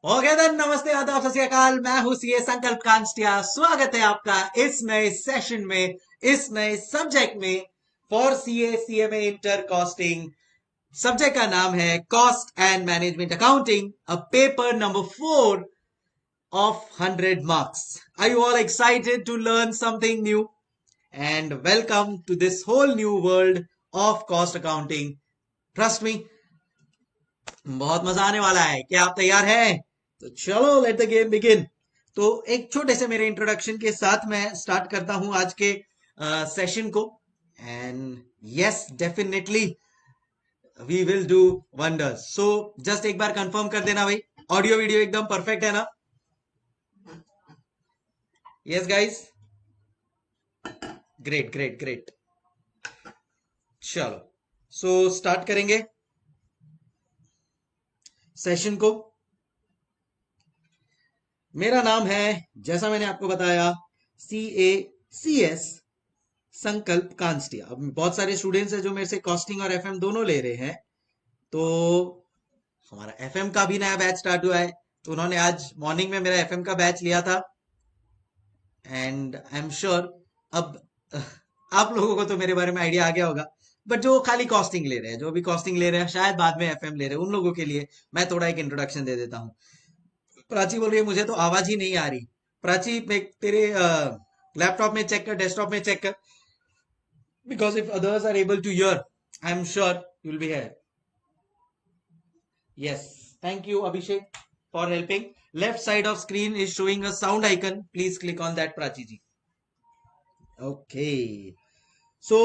Okay then, नमस्ते, आदाब, सत श्री अकाल। मैं हूं सीए संकल्प कांस्टिया। स्वागत है आपका इस नए सेशन में, इस नए सब्जेक्ट में for CA CMA inter costing. Subject का नाम है cost and management accounting, a paper number 4 of 100 marks. Are you all excited to learn something new? And welcome to this whole new world of cost accounting. Trust me, बहुत मजा आने वाला है। क्या आप तैयार हैं? तो चलो, लेट द गेम बिगिन। तो एक छोटे से मेरे इंट्रोडक्शन के साथ मैं स्टार्ट करता हूं आज के सेशन को। And yes, definitely we will do wonders. So just एक बार कंफर्म कर देना भाई, ऑडियो वीडियो एकदम परफेक्ट है ना? Yes guys, great great great. चलो, सो स्टार्ट करेंगे सेशन को। मेरा नाम है, जैसा मैंने आपको बताया, CACS संकल्प कांस्टिया। अब बहुत सारे स्टूडेंट्स हैं जो मेरे से कॉस्टिंग और एफएम दोनों ले रहे हैं। तो हमारा एफएम का भी नया बैच स्टार्ट हुआ है, तो उन्होंने आज मॉर्निंग में मेरा एफएम का बैच लिया था। एंड आई एम श्योर अब आप लोगों को तो मेरे बारे में आइडिया आ गया होगा। बट जो खाली कॉस्टिंग ले रहे हैं, जो भी कॉस्टिंग ले रहे हैं, शायद बाद में एफएम ले रहे हैं, उन लोगों के लिए मैं थोड़ा एक इंट्रोडक्शन दे देता हूँ। प्राची बोल रही है मुझे तो आवाज ही नहीं आ रही। प्राची, तेरे लैपटॉप में चेक कर, डेस्कटॉप में चेक कर, because if others are able to hear, I'm sure you'll be here. Yes, thank you Abhishek for helping. Left side of screen is showing a sound icon, please click on that, Prachi ji. Okay, so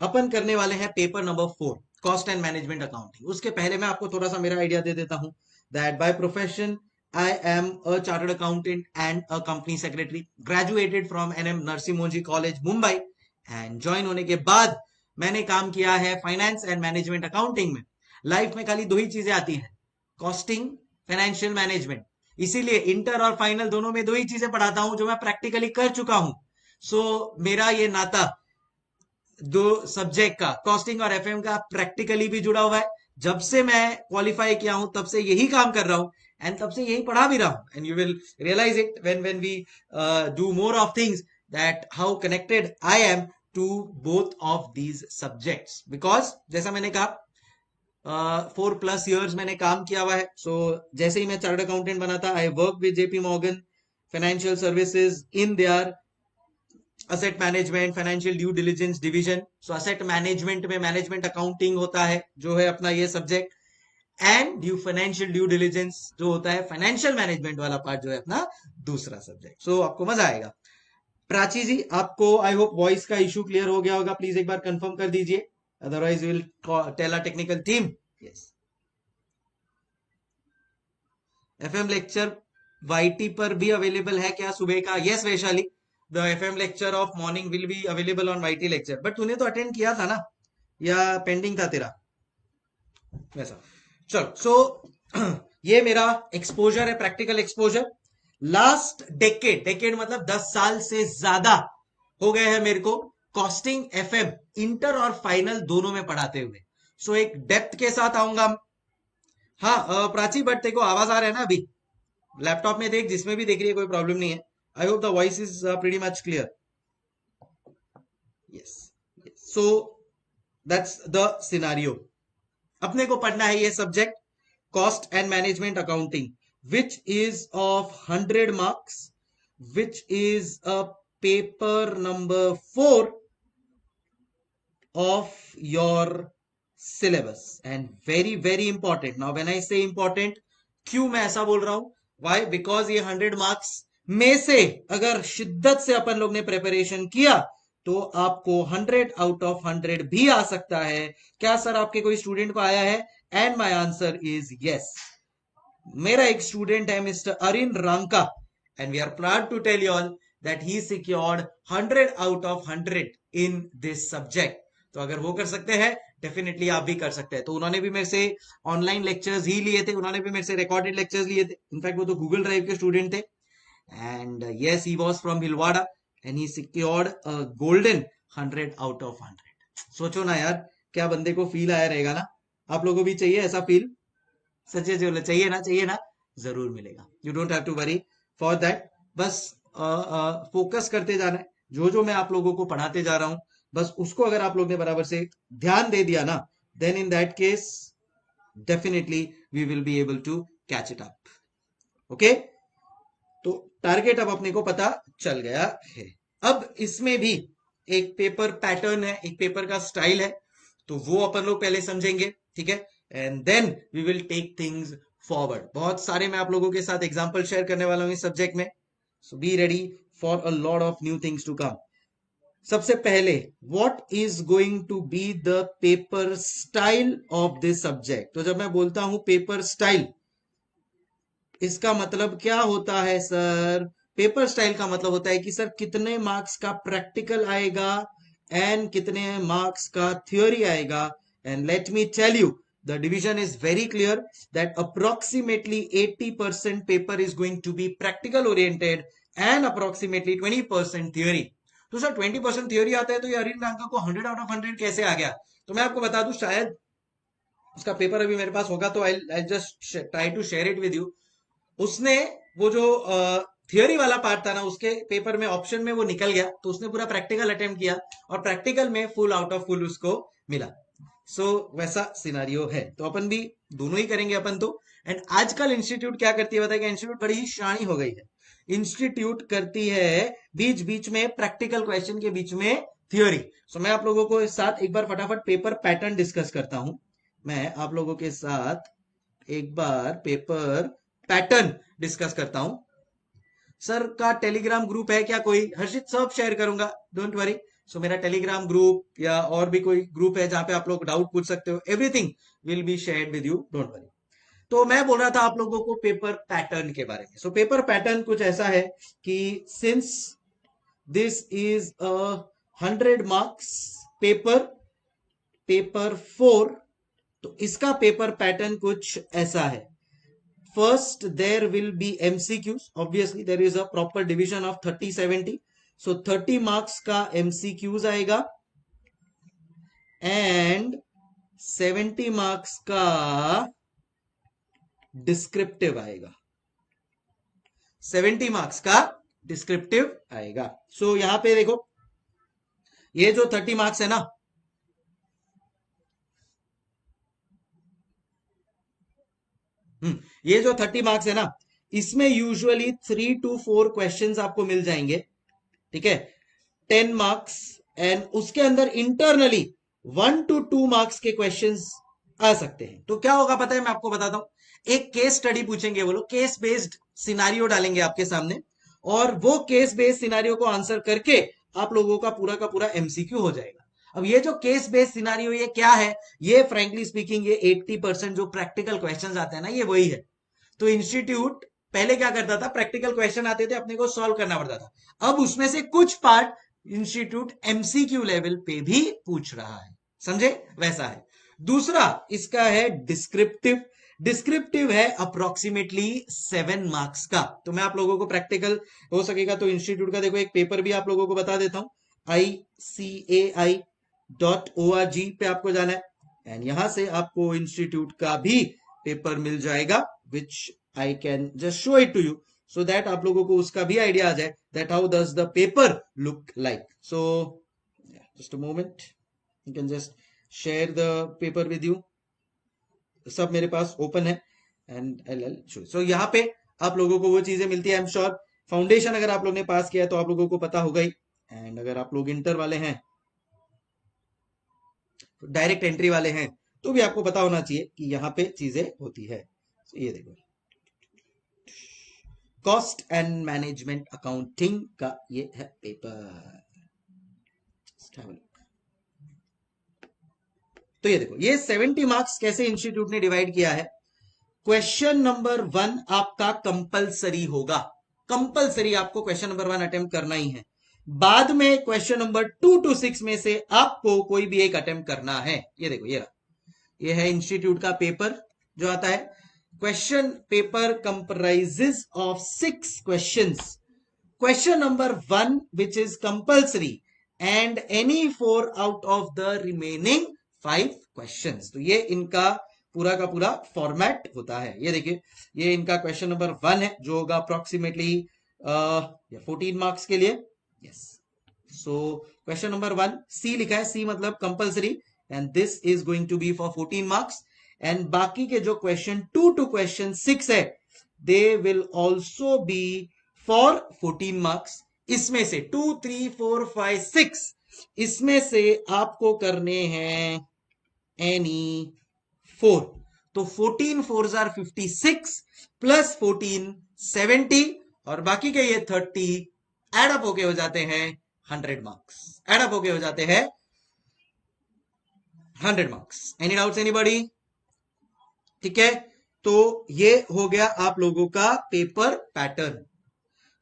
अपन करने वाले हैं paper number 4, cost and management accounting. उसके पहले मैं आपको थोड़ा सा मेरा आइडिया दे देता हूं that by profession I am a chartered accountant and a company secretary, graduated from NM Narsee Monjee college Mumbai. And join होने के बाद मैंने काम किया है फाइनेंस एंड मैनेजमेंट अकाउंटिंग में। लाइफ में खाली दो ही चीजें आती हैं, कॉस्टिंग, फाइनेंशियल मैनेजमेंट। इसीलिए इंटर और फाइनल दोनों में दो ही चीजें पढ़ाता हूं जो मैं प्रैक्टिकली कर चुका हूं। सो मेरा ये नाता दो सब्जेक्ट का, कॉस्टिंग और एफएम का, प्रैक्टिकली भी जुड़ा हुआ है। जब से मैं क्वालिफाई किया हूं तब से यही काम कर रहा हूं, एंड तब से यही पढ़ा भी रहा हूं। And you will realize it when we do more of things, that how connected I am to both of these subjects. Because जैसा मैंने कहा, 4+ years मैंने काम किया हुआ है। सो जैसे ही मैं चार्टर्ड अकाउंटेंट बना था, I work with JP Morgan financial services in their asset management financial due diligence division. So asset management में मैनेजमेंट अकाउंटिंग होता है, जो है अपना ये subject, and due financial due diligence जो होता है फाइनेंशियल मैनेजमेंट वाला पार्ट, जो है अपना दूसरा सब्जेक्ट। सो आपको मजा आएगा। प्राची जी, आपको आई होप वॉइस का इशू क्लियर हो गया होगा, प्लीज एक बार कंफर्म कर दीजिए, otherwise will tell a technical team. Yes, FM lecture YT पर भी अवेलेबल है क्या सुबह का? Yes Vaishali, the FM lecture of morning will be available on YT lecture. But तूने तो अटेंड किया था ना, या पेंडिंग था तेरा वैसा? चलो, सो ये मेरा एक्सपोजर है, practical exposure. Last decade, decade मतलब 10 साल से ज्यादा हो गए हैं मेरे को कॉस्टिंग एफएम इंटर और फाइनल दोनों में पढ़ाते हुए। सो एक डेप्थ के साथ आऊंगा। हाँ प्राची, बट तेरे को आवाज आ रहा है ना अभी? लैपटॉप में देख, जिसमें भी देख रही है, कोई प्रॉब्लम नहीं है। I hope the voice is pretty much clear. Yes, so that's the scenario. अपने को पढ़ना है ये subject, cost and management accounting, which is of 100 marks, which is a paper number 4 of your syllabus and very very important. Now when I say important, क्यों मैं ऐसा बोल रहा हूं? Why? Because ये 100 marks में से अगर शिद्दत से अपन लोग ने प्रिपरेशन किया तो आपको 100 out of 100 भी आ सकता है। क्या सर आपके कोई स्टूडेंट को आया है? And my answer is yes. मेरा एक स्टूडेंट है mister Arin Ranka, and we are proud to tell you all that he secured 100 out of 100 in this subject. तो अगर वो कर सकते हैं, डेफिनेटली आप भी कर सकते हैं। तो उन्होंने भी मेरे से ऑनलाइन लेक्चर्स ही लिए थे, उन्होंने भी मेरे से रिकॉर्डेड लेक्चर्स लिए थे। इनफैक्ट वो तो गूगल ड्राइव के स्टूडेंट थे। And yes, he was from Bhilwara and he secured a golden 100 out of 100। सोचो ना यार, क्या बंदे को फील आया रहेगा ना? आप लोगों को भी चाहिए ऐसा फील? सच्चे बोले, चाहिए ना? चाहिए ना? जरूर मिलेगा। You don't have to worry for that. बस फोकस करते जाना है, जो जो मैं आप लोगों को पढ़ाते जा रहा हूं बस उसको अगर आप लोग ने बराबर से ध्यान दे दिया ना, then in that case definitely we will be able to catch it up. Okay, तो टारगेट अब अपने को पता चल गया है। अब इसमें भी एक पेपर पैटर्न है, एक पेपर का स्टाइल है, तो वो अपन लोग पहले समझेंगे, ठीक है, and then we will take things forward. बहुत सारे मैं आप लोगों के साथ एग्जांपल शेयर करने वाला हूं इस सब्जेक्ट में, so be ready for a lot of new things to come. सबसे पहले what is going to be the paper style of this subject. तो जब मैं बोलता हूं पेपर स्टाइल, इसका मतलब क्या होता है सर? पेपर स्टाइल का मतलब होता है कि सर कितने मार्क्स का प्रैक्टिकल आएगा एंड कितने मार्क्स का थ्योरी आएगा। And let me tell you, the division is very clear that approximately 80% paper is going to be practical oriented and approximately 20% theory. तो सर 20% थ्योरी आता है तो ये अरिन रैंका को 100 आउट ऑफ 100 कैसे आ गया? तो मैं आपको बता दूं, शायद उसका पेपर अभी मेरे पास होगा तो I just try to share it with you. उसने वो जो थियोरी वाला पार्ट था ना, उसके पेपर में ऑप्शन में वो निकल गया, तो उसने पूरा प्रैक्टिकल अटेम्प्ट किया और प्रैक्टिकल में फुल आउट ऑफ फुल उसको मिला। सो वैसा सिनारियो है, तो अपन भी दोनों ही करेंगे अपन तो। एंड आजकल इंस्टीट्यूट क्या करती है बताइए, इंस्टीट्यूट बड़ी ही शानी हो गई है। इंस्टीट्यूट करती है बीच बीच में प्रैक्टिकल क्वेश्चन के बीच में थियोरी। सो मैं आप लोगों को इस साथ एक बार फटाफट पेपर पैटर्न डिस्कस करता हूं। मैं आप लोगों के साथ एक बार पेपर पैटर्न डिस्कस करता हूं। सर का टेलीग्राम ग्रुप है क्या कोई? हर्षित, सब शेयर करूंगा, डोंट वरी। सो मेरा टेलीग्राम ग्रुप या और भी कोई ग्रुप है जहां पे आप लोग डाउट पूछ सकते हो, everything will be shared with you, don't worry. तो मैं बोल रहा था आप लोगों को पेपर पैटर्न के बारे में। सो पेपर पैटर्न कुछ ऐसा है कि since this is a 100 marks paper, paper 4, तो इसका पेपर पैटर्न कुछ ऐसा है। First, there will be MCQs. Obviously, there is a proper division of 30-70. So 30 marks का MCQs आएगा and 70 marks का descriptive आएगा। 70 marks का descriptive आएगा। So यहां पे देखो, ये जो 30 marks है ना, ये जो 30 मार्क्स है ना, इसमें यूजुअली 3 to 4 क्वेश्चंस आपको मिल जाएंगे, ठीक है, 10 मार्क्स। एंड उसके अंदर इंटरनली 1 to 2 मार्क्स के क्वेश्चंस आ सकते हैं। तो क्या होगा पता है, मैं आपको बताता हूं। एक केस स्टडी पूछेंगे वो लोग, केस बेस्ड सिनारियो डालेंगे आपके सामने, और वो केस बेस्ड सिनारियो को आंसर करके आप लोगों का पूरा एमसीक्यू हो जाएगा। अब ये जो केस बेस्ड सिनारियो ये क्या है? ये फ्रेंकली स्पीकिंग ये 80% जो प्रैक्टिकल क्वेश्चंस आते हैं ना, ये वही है। तो इंस्टीट्यूट पहले क्या करता था, प्रैक्टिकल क्वेश्चन आते थे, अपने को सॉल्व करना पड़ता था। अब उसमें से कुछ पार्ट इंस्टीट्यूट एमसीक्यू लेवल पे भी पूछ रहा है, समझे? वैसा है। दूसरा इसका है डिस्क्रिप्टिव। डिस्क्रिप्टिव है अप्रोक्सीमेटली 7 मार्क्स का। तो मैं आप लोगों को प्रैक्टिकल हो सकेगा तो इंस्टीट्यूट का देखो एक पेपर भी आप लोगों को बता देता हूं। ICAI.org पे आपको जाना है एंड यहां से आपको इंस्टीट्यूट का भी पेपर मिल जाएगा, which I can just show it to you so that आप लोगों को उसका भी आइडिया आ जाए that how does the paper look like. So yeah, just a moment, you can just share the paper with you. सब मेरे पास open है and LL show. So यहाँ पे आप लोगों को वो चीजें मिलती है। आई एम श्योर फाउंडेशन अगर आप लोग ने पास किया है तो आप लोगों को पता होगा ही, एंड अगर आप लोग इंटर वाले हैं, डायरेक्ट एंट्री वाले हैं, तो भी आपको पता होना चाहिए कि यहाँ पे चीजें होती है। so, ये देखो, कॉस्ट एंड मैनेजमेंट अकाउंटिंग का ये है पेपर। तो ये देखो, ये 70 मार्क्स कैसे इंस्टीट्यूट ने डिवाइड किया है। क्वेश्चन नंबर 1 आपका कंपलसरी होगा, कंपलसरी आपको क्वेश्चन नंबर 1 अटेम्प्ट करना ही है। बाद में क्वेश्चन नंबर 2 to 6 में से आपको कोई भी एक अटेम्प्ट करना है। ये देखो, ये है इंस्टीट्यूट का पेपर जो आता है। Question paper comprises of 6 questions. Question number 1 which is compulsory and any 4 out of the remaining 5 questions. तो ये इनका पूरा का पूरा फॉर्मेट होता है। ये देखिए, ये इनका क्वेश्चन नंबर 1 है जो होगा अप्रोक्सीमेटली 14 मार्क्स के लिए। Yes, so question number 1 C लिखा है, सी मतलब compulsory, and this is going to be for 14 marks. And बाकी के जो क्वेश्चन 2 टू क्वेश्चन 6 है, they will also be for 14 marks. इसमें से 2, 3, 4, 5, 6 इसमें से आपको करने हैं एनी 4। तो 14 4s आर 56 प्लस 14 70 और बाकी के ये 30 एडअप होके हो जाते हैं 100 मार्क्स। एडअप होके हो जाते हैं 100 मार्क्स। Any doubts anybody? ठीक है, तो ये हो गया आप लोगों का पेपर पैटर्न।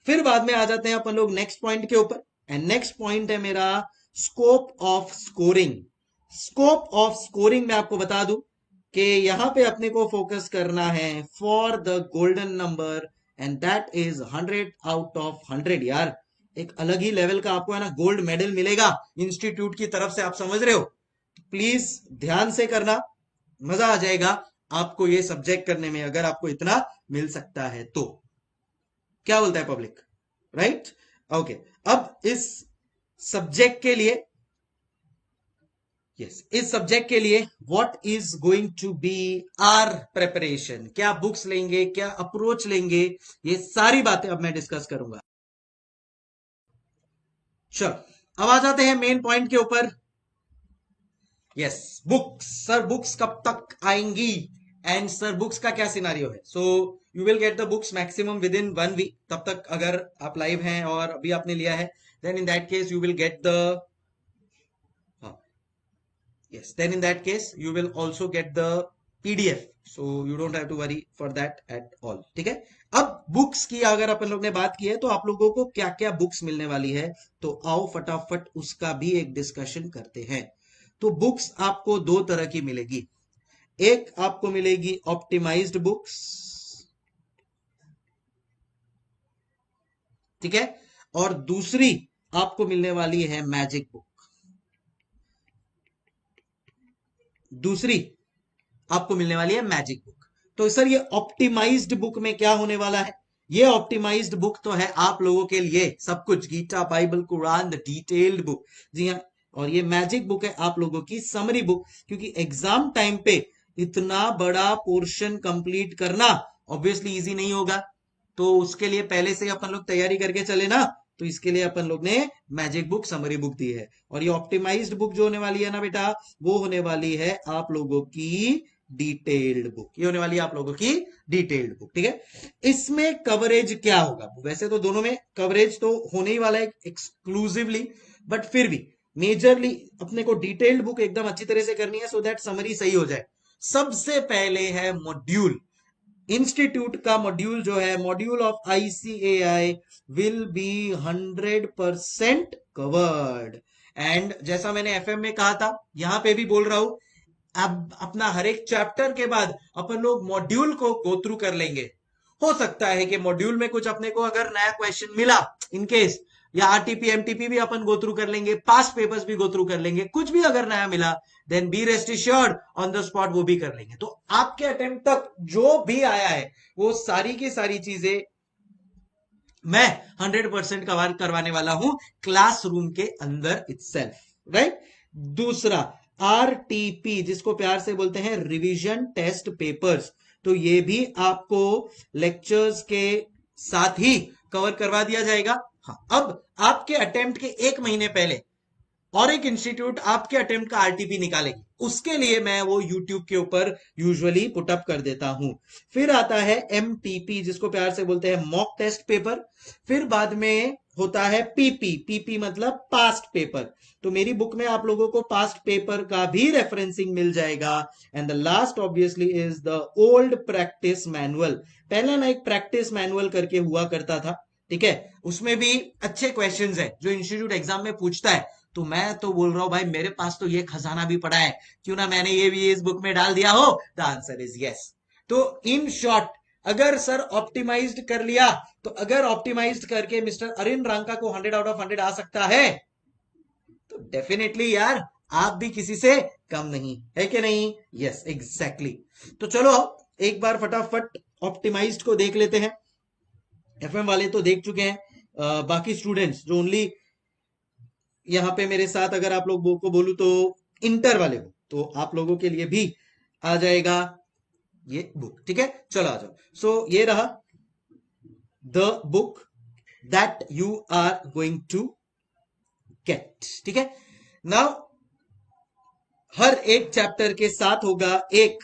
फिर बाद में आ जाते हैं अपन लोग नेक्स्ट पॉइंट के ऊपर, एंड नेक्स्ट पॉइंट है मेरा scope of scoring. Scope of scoring में आपको बता दूं कि यहां पे अपने को फोकस करना है for the golden number, and that is 100 out of 100। यार, एक अलग ही लेवल का आपको है ना गोल्ड मेडल मिलेगा इंस्टीट्यूट की तरफ से, आप समझ रहे हो? प्लीज ध्यान से करना, मजा आ जाएगा आपको ये सब्जेक्ट करने में, अगर आपको इतना मिल सकता है तो। क्या बोलता है पब्लिक? Right, okay. अब इस सब्जेक्ट के लिए, यस, इस सब्जेक्ट के लिए what is going to be our preparation, क्या बुक्स लेंगे, क्या अप्रोच लेंगे, ये सारी बातें अब मैं डिस्कस करूंगा। चलो, अब आ जाते हैं मेन पॉइंट के ऊपर। Yes, books. सर बुक्स कब तक आएंगी, एंड सर बुक्स का क्या सिनारियो है? So you will get the books maximum within 1 week. तब तक अगर आप लाइव हैं और अभी आपने लिया है, then in that case you will get the, yes, then in that case you will also get the PDF, so you don't have to worry for that at all। ठीक है, अब बुक्स की अगर अपन लोग ने बात की है तो आप लोगों को क्या क्या बुक्स मिलने वाली है, तो आओ फटाफट उसका भी एक डिस्कशन करते हैं। तो बुक्स आपको 2 तरह की मिलेगी। एक आपको मिलेगी ऑप्टिमाइज्ड बुक्स, ठीक है, और दूसरी आपको मिलने वाली है मैजिक बुक। दूसरी आपको मिलने वाली है मैजिक बुक। तो सर ये ऑप्टिमाइज्ड बुक में क्या होने वाला है? ये ऑप्टिमाइज्ड बुक तो है आप लोगों के लिए सब कुछ, Gita, Bible, Quran, the detailed book. जी हाँ, और ये मैजिक बुक है आप लोगों की समरी बुक, क्योंकि एग्जाम टाइम पे इतना बड़ा पोर्शन कंप्लीट करना ऑब्वियसली इजी नहीं होगा, तो उसके लिए पहले से अपन लोग तैयारी करके चले ना, तो इसके लिए अपन लोग ने मैजिक बुक, समरी बुक दी है। और ये ऑप्टिमाइज्ड बुक जो होने वाली है ना बेटा, वो होने वाली है आप लोगों की डिटेल्ड बुक। ये होने वाली है आप लोगों की डिटेल्ड बुक, ठीक है। इसमें कवरेज क्या होगा? वैसे तो दोनों में कवरेज तो होने ही वाला है एक्सक्लूसिवली, बट फिर भी मेजरली अपने को डिटेल्ड बुक एकदम अच्छी तरह से करनी है, सो दैट समरी सही हो जाए। सबसे पहले है मॉड्यूल। इंस्टीट्यूट का मॉड्यूल जो है, module of ICAI will be 100% covered. And जैसा मैंने FM में कहा था, यहां पे भी बोल रहा हूं, अब अपना हर एक चैप्टर के बाद अपन लोग मॉड्यूल को गो थ्रू कर लेंगे। हो सकता है कि मॉड्यूल में कुछ अपने को अगर नया क्वेश्चन मिला इनकेस, या RTP MTP भी अपन गो थ्रू कर लेंगे, पास्ट पेपर्स भी गो थ्रू कर लेंगे, कुछ भी अगर नया मिला then be rest assured on the spot वो भी कर लेंगे। तो आपके अटेम्प्ट तक जो भी आया है वो सारी की सारी चीजें मैं 100% कवर करवाने वाला हूं क्लासरूम के अंदर इटसेल्फ, राइट। दूसरा RTP, जिसको प्यार से बोलते हैं रिवीजन टेस्ट पेपर्स, तो ये भी आपको लेक्चर्स के साथ ही कवर करवा दिया जाएगा। हाँ, अब आपके अटेम्प्ट के 1 महीने पहले और एक इंस्टीट्यूट आपके अटेम्प्ट का RTP निकालेगी, उसके लिए मैं वो YouTube के ऊपर यूजुअली पुट अप कर देता हूं। फिर आता है MTP, जिसको प्यार से बोलते हैं मॉक टेस्ट पेपर। फिर बाद में होता है PP मतलब पास्ट पेपर। तो मेरी बुक में आप लोगों को पास्ट पेपर का भी रेफरेंसिंग मिल जाएगा। And the last obviously is the old practice manual. पहले ना एक प्रैक्टिस मैनुअल करके हुआ करता था, ठीक है, उसमें भी अच्छे क्वेश्चंस है जो इंस्टीट्यूट एग्जाम में पूछता है। तो मैं तो बोल रहा हूं भाई, मेरे पास तो ये खजाना भी पड़ा है, क्यों ना मैंने ये भी इस बुक में डाल दिया हो। The answer is yes. तो इन शॉर्ट, अगर सर ऑप्टिमाइज्ड कर लिया, तो अगर ऑप्टिमाइज्ड करके मिस्टर अरिन रांका को 100 आउट ऑफ 100 आ सकता है, तो डेफिनेटली यार आप भी किसी से कम नहीं है कि नहीं? Yes exactly. तो चलो एक बार फटाफट ऑप्टिमाइज्ड को देख लेते हैं। एफएम वाले तो देख चुके हैं, बाकी स्टूडेंट्स जो ओनली यहाँ पे मेरे साथ अगर आप लोगों को बोलूं तो इंटर वाले हो, तो आप लोगों के लिए भी आ जाएगा ये बुक। ठीक है, चलो आ जाओ। सो ये रहा the book that you are going to get. ठीक है, नाउ हर एक चैप्टर के साथ होगा एक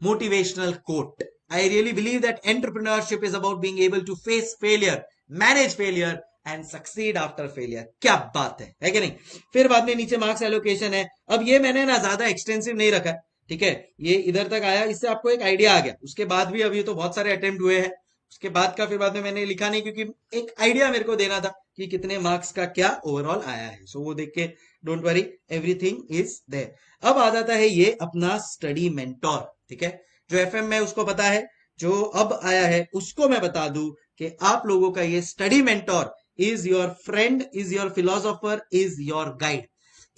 motivational quote. I really believe that entrepreneurship is about being able to face failure, manage failure and succeed after failure. क्या बात है कि नहीं? फिर बाद में नीचे मार्क्स एलोकेशन है। अब ये मैंने ना ज्यादा एक्सटेंसिव नहीं रखा, ठीक है, ये इधर तक आया, इससे आपको एक आइडिया आ गया। उसके बाद भी अभी तो बहुत सारे अटेम्प्ट हुए हैं, उसके बाद का फिर बाद में मैंने लिखा नहीं, क्योंकि एक आइडिया मेरे को देना था कि कितने मार्क्स का क्या ओवरऑल आया है। सो वो देख के don't worry, everything is there. अब आ जाता है ये अपना स्टडी मेंटोर। ठीक है, जो एफएम में उसको पता है, जो अब आया है उसको मैं बता दूं कि आप लोगों का ये study mentor is your friend, is your philosopher, is your guide.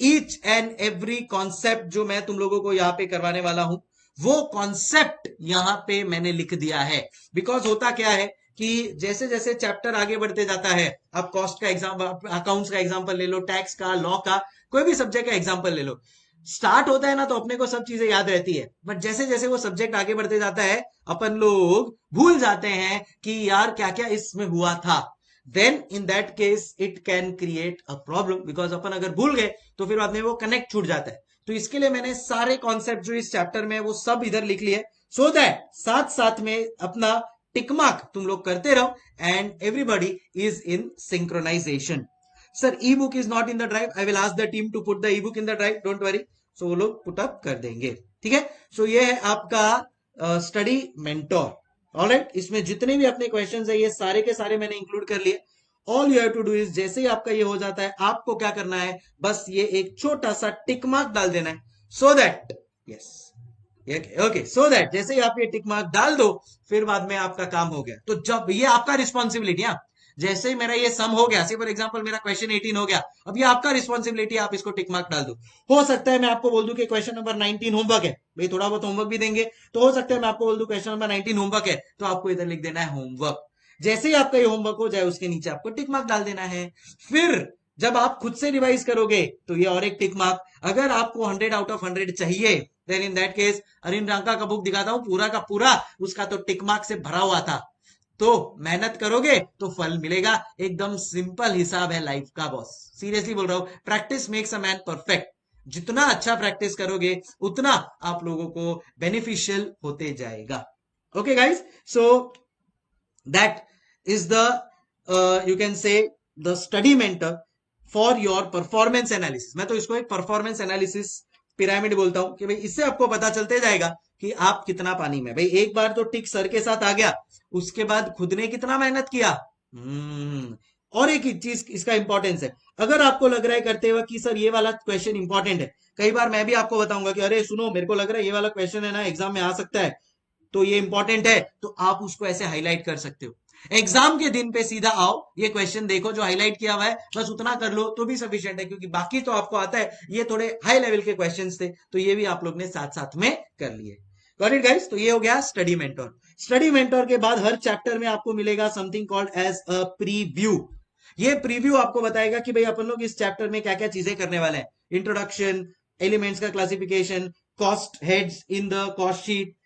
Each and every concept जो मैं तुम लोगों को यहाँ पे करवाने वाला हूं, वो कॉन्सेप्ट यहाँ पे मैंने लिख दिया है। बिकॉज होता क्या है कि जैसे जैसे चैप्टर आगे बढ़ते जाता है, आप कॉस्ट का एग्जाम, अकाउंट्स का एग्जाम्पल ले लो, टैक्स का, लॉ का, कोई भी सब्जेक्ट का एग्जाम्पल ले लो, स्टार्ट होता है ना तो अपने को सब चीजें याद रहती है, बट जैसे जैसे वो सब्जेक्ट आगे बढ़ते जाता है अपन लोग भूल जाते हैं कि यार क्या क्या इसमें हुआ था। Then in that case it can create a problem, because अपन अगर भूल गए तो फिर बाद में वो कनेक्ट छूट जाता है। तो इसके लिए मैंने सारे कॉन्सेप्ट जो इस चैप्टर में वो सब इधर लिख लिए, सो दैट साथ साथ में अपना टिक मार्क तुम लोग करते रहो and everybody is in synchronisation. Sir ebook is not in the drive, I will ask the team to put the ebook in the drive, don't worry. So वो लोग put up कर देंगे। ठीक है, सो ये है आपका study mentor. Alright, इसमें जितने भी अपने क्वेश्चंस है ये सारे के सारे मैंने इंक्लूड कर लिए। All you have to do is, जैसे ही आपका ये हो जाता है आपको क्या करना है, बस ये एक छोटा सा टिक मार्क डाल देना है, so that yes okay, so that जैसे ही आप ये टिक मार्क डाल दो फिर बाद में आपका काम हो गया। तो जब ये आपका रिस्पॉन्सिबिलिटी, जैसे ही मेरा ये सम हो गया, फॉर एग्जांपल मेरा क्वेश्चन 18 हो गया, अब ये आपका रिस्पॉन्सिबिलिटी, आप इसको टिक मार्क डाल दो। हो सकता है मैं आपको बोल दूं कि क्वेश्चन नंबर 19 होमवर्क है, भाई थोड़ा बहुत होमवर्क भी देंगे, तो हो सकता है मैं आपको बोल दूं क्वेश्चन नंबर 19 होमवर्क है, तो आपको इधर लिख देना है होमवर्क। जैसे ही आपका ये होमवर्क हो जाए उसके नीचे आपको टिक मार्क डाल देना है। फिर जब आप खुद से रिवाइज करोगे तो ये और एक टिक मार्क। अगर आपको 100 आउट ऑफ 100 चाहिए, then in that case अरिन Ranka का बुक दिखाता हूं, पूरा का पूरा उसका तो टिक मार्क से भरा हुआ था। तो मेहनत करोगे तो फल मिलेगा, एकदम सिंपल हिसाब है लाइफ का बॉस, सीरियसली बोल रहा हूं। Practice makes a man perfect. जितना अच्छा प्रैक्टिस करोगे उतना आप लोगों को बेनिफिशियल होते जाएगा। Okay guys, so that is the you can say the study mentor for your performance analysis. मैं तो इसको एक परफॉर्मेंस एनालिसिस पिरामिड बोलता हूं कि भाई इससे आपको पता चलते जाएगा कि आप कितना पानी में। भाई एक बार तो टिक सर के साथ आ गया, उसके बाद खुद ने कितना मेहनत किया। और एक चीज इसका इंपॉर्टेंस है, अगर आपको लग रहा है करते हुए कि सर ये वाला क्वेश्चन इंपॉर्टेंट है, कई बार मैं भी आपको बताऊंगा कि अरे सुनो मेरे को लग रहा है ये वाला क्वेश्चन है ना एग्जाम में आ सकता है, तो ये इंपॉर्टेंट है, तो आप उसको ऐसे हाईलाइट कर सकते हो। एग्जाम के दिन पे सीधा आओ, ये क्वेश्चन देखो जो हाईलाइट किया हुआ है, बस उतना कर लो तो भी सफिशिएंट है, क्योंकि बाकी तो आपको आता है। ये थोड़े हाई लेवल के क्वेश्चंस थे तो ये भी आप लोग ने साथ साथ में कर लिए। Got it guys? तो ये हो गया स्टडी मेंटोर। स्टडी मेंटोर के बाद हर चैप्टर में आपको मिलेगा something called as a preview. ये प्रीव्यू आपको बताएगा कि भाई अपन लोग इस चैप्टर में क्या क्या चीजें करने वाले हैं। इंट्रोडक्शन, एलिमेंट्स का classification, cost heads in the cost sheet,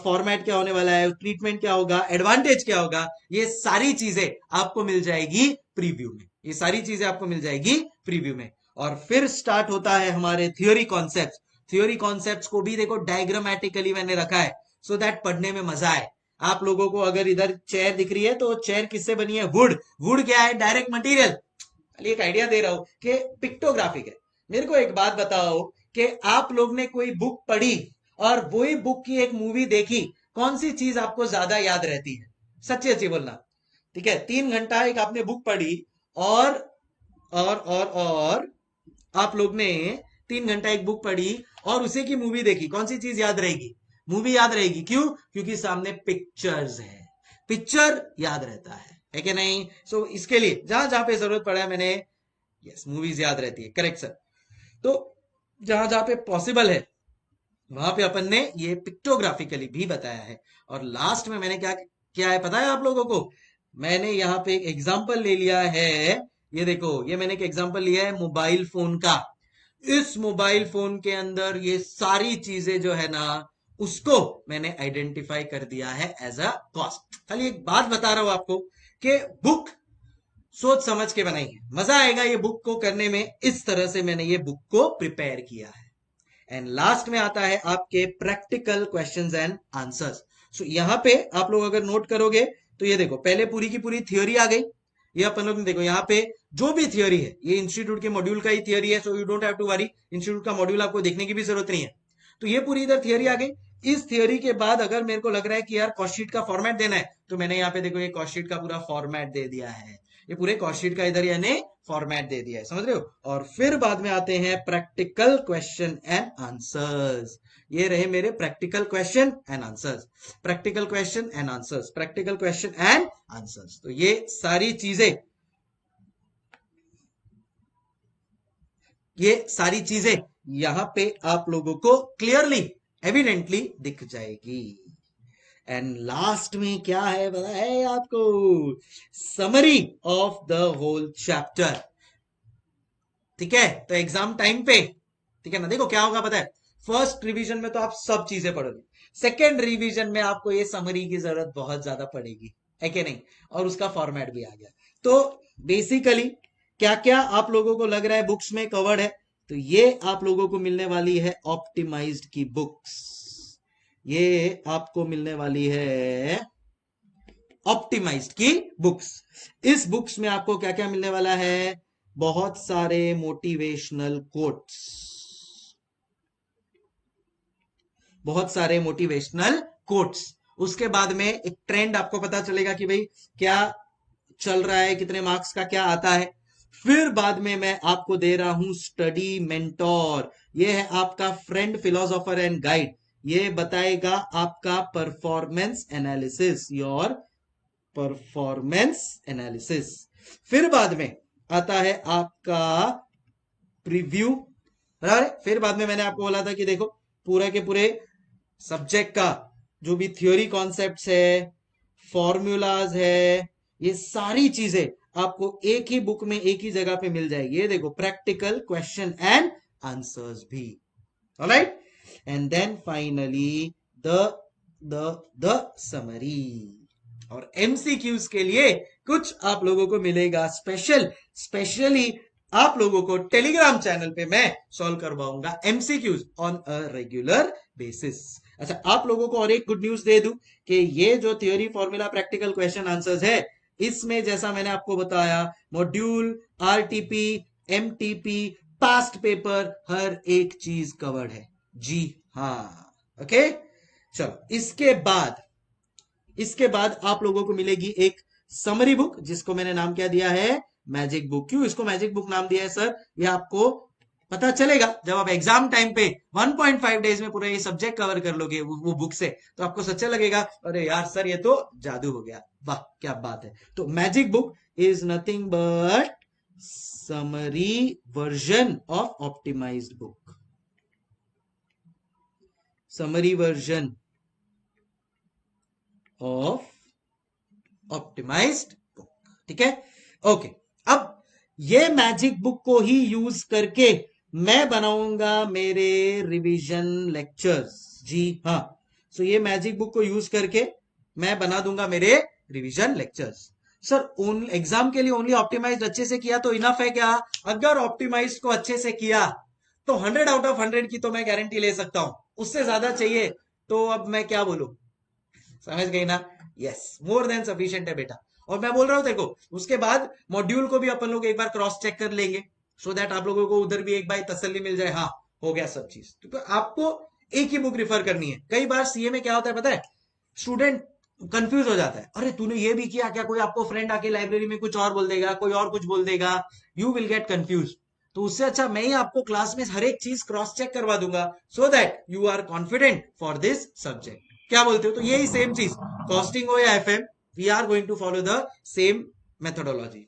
format क्या होने वाला है, ट्रीटमेंट क्या होगा, एडवांटेज क्या होगा, ये सारी चीजें आपको मिल जाएगी प्रीव्यू में। ये सारी चीजें आपको मिल जाएगी प्रीव्यू में। और फिर स्टार्ट होता है हमारे थ्योरी कॉन्सेप्ट। थ्योरी कॉन्सेप्ट्स को भी देखो डायग्रामेटिकली मैंने रखा है, सो दैट पढ़ने में मजा आए आप लोगों को। अगर इधर चेयर दिख रही है तो चेयर किससे बनी है? वुड। वुड क्या है? Direct material. एक आइडिया दे रहा हूं कि पिक्टोग्राफिक है। मेरे को एक बात बताओ कि आप लोग ने कोई बुक पढ़ी और वही बुक की एक मूवी देखी, कौन सी चीज आपको ज्यादा याद रहती है? सच्ची सच्ची बोलना, ठीक है। 3 घंटा एक आपने बुक पढ़ी और आप लोग ने 3 घंटा एक बुक पढ़ी और उसी की मूवी देखी, कौन सी चीज याद रहेगी? मूवी याद रहेगी। क्यों? क्योंकि सामने पिक्चर्स है, पिक्चर याद रहता है कि नहीं? सो इसके लिए जहां जहां पे जरूरत पड़ा है मैंने यस, मूवीज याद रहती है, करेक्ट सर। तो जहां जहां पे पॉसिबल है वहां पे अपन ने ये पिक्टोग्राफिकली भी बताया है। और लास्ट में मैंने क्या किया है पता है आप लोगों को? मैंने यहाँ पे एक एग्जाम्पल ले लिया है। ये देखो, ये मैंने एक एग्जाम्पल लिया है मोबाइल फोन का। इस मोबाइल फोन के अंदर ये सारी चीजें जो है ना, उसको मैंने आइडेंटिफाई कर दिया है एज अ कॉस्ट। खाली एक बात बता रहा हूं आपको कि बुक सोच समझ के बनाई है, मजा आएगा ये बुक को करने में। इस तरह से मैंने ये बुक को प्रिपेयर किया है। एंड लास्ट में आता है आपके प्रैक्टिकल क्वेश्चंस एंड आंसर्स। सो यहां पे आप लोग अगर नोट करोगे तो ये देखो, पहले पूरी की पूरी थियोरी आ गई। ये अपन लोग ने देखो यहाँ पे जो भी थियोरी है ये इंस्टीट्यूट के मॉड्यूल का ही थियोरी है, so you don't have to worry, institute का मॉड्यूल आपको देखने की भी जरूरत नहीं है। तो ये पूरी इधर थियोरी आ गई। इस थियोरी के बाद अगर मेरे को लग रहा है कि यार कॉस्ट शीट का फॉर्मेट देना है, तो मैंने यहाँ पे देखो ये कॉस्ट शीट का पूरा फॉर्मेट दे दिया है। ये पूरे कॉस्ट शीट का इधर यानी फॉर्मेट दे दिया है, समझ रहे हो? और फिर बाद में आते हैं प्रैक्टिकल क्वेश्चन एंड आंसर्स। ये रहे मेरे practical question and answers, practical question and answers, practical question and answers. तो ये सारी चीजें, ये सारी चीजें यहां पे आप लोगों को क्लियरली एविडेंटली दिख जाएगी। एंड लास्ट में क्या है पता है आपको? Summary of the whole chapter. ठीक है, तो एग्जाम टाइम पे, ठीक है ना, देखो क्या होगा पता है? फर्स्ट रिवीजन में तो आप सब चीजें पढ़ोगे, सेकेंड रिवीजन में आपको ये समरी की जरूरत बहुत ज्यादा पड़ेगी, है कि नहीं? और उसका फॉर्मेट भी आ गया। तो बेसिकली क्या क्या आप लोगों को लग रहा है बुक्स में कवर्ड है? तो ये आप लोगों को मिलने वाली है ऑप्टिमाइज्ड की बुक्स। ये आपको मिलने वाली है ऑप्टिमाइज्ड की बुक्स। इस बुक्स में आपको क्या क्या मिलने वाला है? बहुत सारे मोटिवेशनल कोट्स, बहुत सारे मोटिवेशनल कोट्स। उसके बाद में एक ट्रेंड आपको पता चलेगा कि भाई क्या चल रहा है, कितने मार्क्स का क्या आता है। फिर बाद में मैं आपको दे रहा हूं स्टडी मेंटोर। ये है आपका फ्रेंड, फिलोसोफर एंड गाइड। ये बताएगा आपका performance analysis, your performance analysis. फिर बाद में आता है आपका प्रीव्यू, बराबर है? फिर बाद में मैंने आपको बोला था कि देखो पूरे के पूरे सब्जेक्ट का जो भी थ्योरी कॉन्सेप्ट्स है, फॉर्मूलाज है, ये सारी चीजें आपको एक ही बुक में एक ही जगह पे मिल जाएगी। ये देखो प्रैक्टिकल क्वेश्चन एंड आंसर्स भी, alright. And then finally the the summary. और एमसीक्यूज के लिए कुछ आप लोगों को मिलेगा स्पेशली आप लोगों को टेलीग्राम चैनल पे मैं सॉल्व करवाऊंगा MCQs on a regular basis. अच्छा, आप लोगों को और एक गुड न्यूज दे दूं कि ये जो theory formula practical question answers है, इसमें जैसा मैंने आपको बताया module, RTP, MTP, past paper, हर एक चीज कवर्ड है। जी हाँ, ओके। चलो, इसके बाद आप लोगों को मिलेगी एक समरी बुक, जिसको मैंने नाम क्या दिया है? Magic book. क्यों इसको मैजिक बुक नाम दिया है सर? ये आपको पता चलेगा जब आप एग्जाम टाइम पे 1.5 डेज में पूरा ये सब्जेक्ट कवर कर लोगे वो बुक से, तो आपको सच्चा लगेगा अरे यार सर ये तो जादू हो गया, वाह क्या बात है। तो magic book is nothing but summary version of optimized book, summary version of optimized book. ठीक है, ओके। अब ये मैजिक बुक को ही यूज करके मैं बनाऊंगा मेरे रिवीजन लेक्चर्स। जी हाँ, सो ये मैजिक बुक को यूज करके मैं बना दूंगा मेरे रिवीजन लेक्चर्स। सर एग्जाम के लिए ओनली ऑप्टिमाइज्ड अच्छे से किया तो इनफ है क्या? अगर ऑप्टिमाइज्ड को अच्छे से किया तो 100 आउट ऑफ 100 की तो मैं गारंटी ले सकता हूं। उससे ज्यादा चाहिए तो अब मैं क्या बोलूं? समझ गई ना? यस, मोर देन सफिशिएंट है बेटा। और मैं बोल रहा हूं देखो, उसके बाद मॉड्यूल को भी अपन लोग एक बार क्रॉस चेक कर लेंगे, सो दैट आप लोगों को उधर भी एक बार तसल्ली मिल जाए, हाँ हो गया सब चीज। तो आपको एक ही बुक रिफर करनी है। कई बार सीए में क्या होता है पता है? स्टूडेंट कंफ्यूज हो जाता है, अरे तूने ये भी किया क्या? कोई आपको फ्रेंड आके लाइब्रेरी में कुछ और बोल देगा, कोई और कुछ बोल देगा, यू विल गेट कंफ्यूज। तो उससे अच्छा मैं ही आपको क्लास में हर एक चीज क्रॉस चेक करवा दूंगा, so that you are confident for this subject. क्या बोलते हो? तो यही सेम चीज, कॉस्टिंग हो या FM, we are going to follow the same methodology.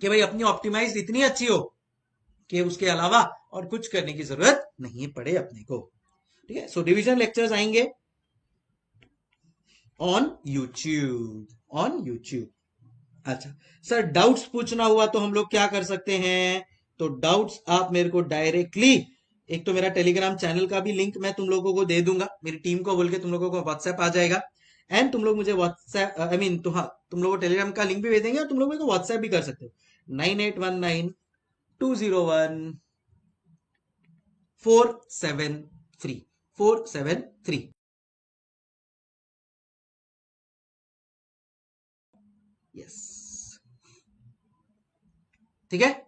कि भाई अपनी ऑप्टिमाइज इतनी अच्छी हो कि उसके अलावा और कुछ करने की जरूरत नहीं पड़े अपने को। ठीक है, सो डिवीजन लेक्चर्स आएंगे ऑन यूट्यूब। अच्छा सर, डाउट्स पूछना हुआ तो हम लोग क्या कर सकते हैं? तो डाउट्स आप मेरे को डायरेक्टली, एक तो मेरा टेलीग्राम चैनल का भी लिंक मैं तुम लोगों को दे दूंगा, मेरी टीम को बोल के तुम लोगों को व्हाट्सएप आ जाएगा, एंड तुम लोग मुझे व्हाट्सएप आई मीन तो हाँ, तुम लोगों को टेलीग्राम का लिंक भी भेजेंगे और तुम लोग मेरे को व्हाट्सएप भी कर सकते हो 9819201473 यस। ठीक है,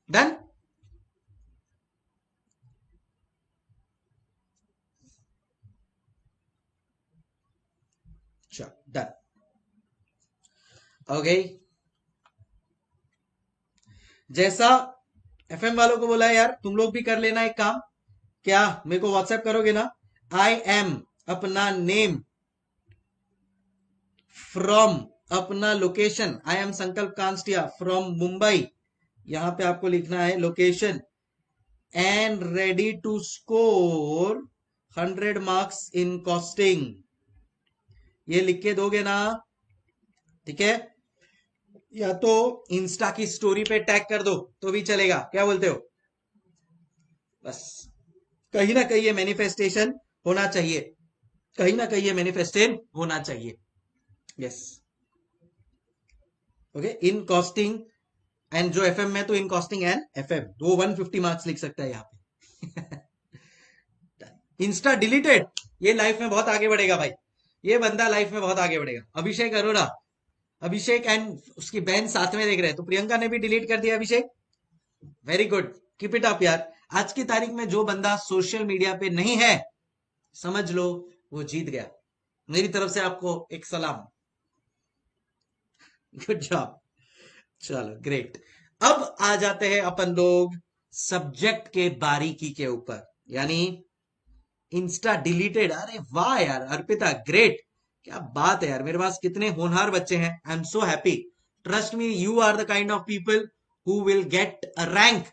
डन। चलो डन, ओके। जैसा एफएम वालों को बोला यार, तुम लोग भी कर लेना एक काम, क्या मेरे को व्हाट्सएप करोगे ना? आई एम अपना नेम, फ्रॉम अपना location, I am Sankalp Kanstia from Mumbai, यहां पे आपको लिखना है location, and ready to score 100 marks in costing, ये लिख के दोगे ना? ठीक है, या तो इंस्टा की स्टोरी पे टैग कर दो तो भी चलेगा, क्या बोलते हो? बस कहीं ना कहीं ये मैनिफेस्टेशन होना चाहिए, कहीं ना कहीं ये मैनिफेस्टेशन होना चाहिए। Yes, okay. In costing and जो एफएम में, तो इन कॉस्टिंग एंड एफएम, वो 150 मार्क्स लिख सकता है यहाँ पे। इंस्टा डिलीटेड, ये लाइफ में बहुत आगे बढ़ेगा भाई, ये बंदा लाइफ में बहुत आगे बढ़ेगा। अभिषेक अरोड़ा, अभिषेक एंड उसकी बहन साथ में देख रहे हैं, तो प्रियंका ने भी डिलीट कर दिया Abhishek, very good, keep it up यार। आज की तारीख में जो बंदा सोशल मीडिया पे नहीं है, समझ लो वो जीत गया। मेरी तरफ से आपको एक सलाम, गुड जॉब। चलो ग्रेट, अब आ जाते हैं अपन लोग सब्जेक्ट के बारीकी के ऊपर, यानी इंस्टा डिलीटेड। अरे वाह यार अर्पिता, ग्रेट, क्या बात है यार, मेरे पास कितने होनहार बच्चे हैं, I am so happy. Trust me, you are the kind of people who will get a rank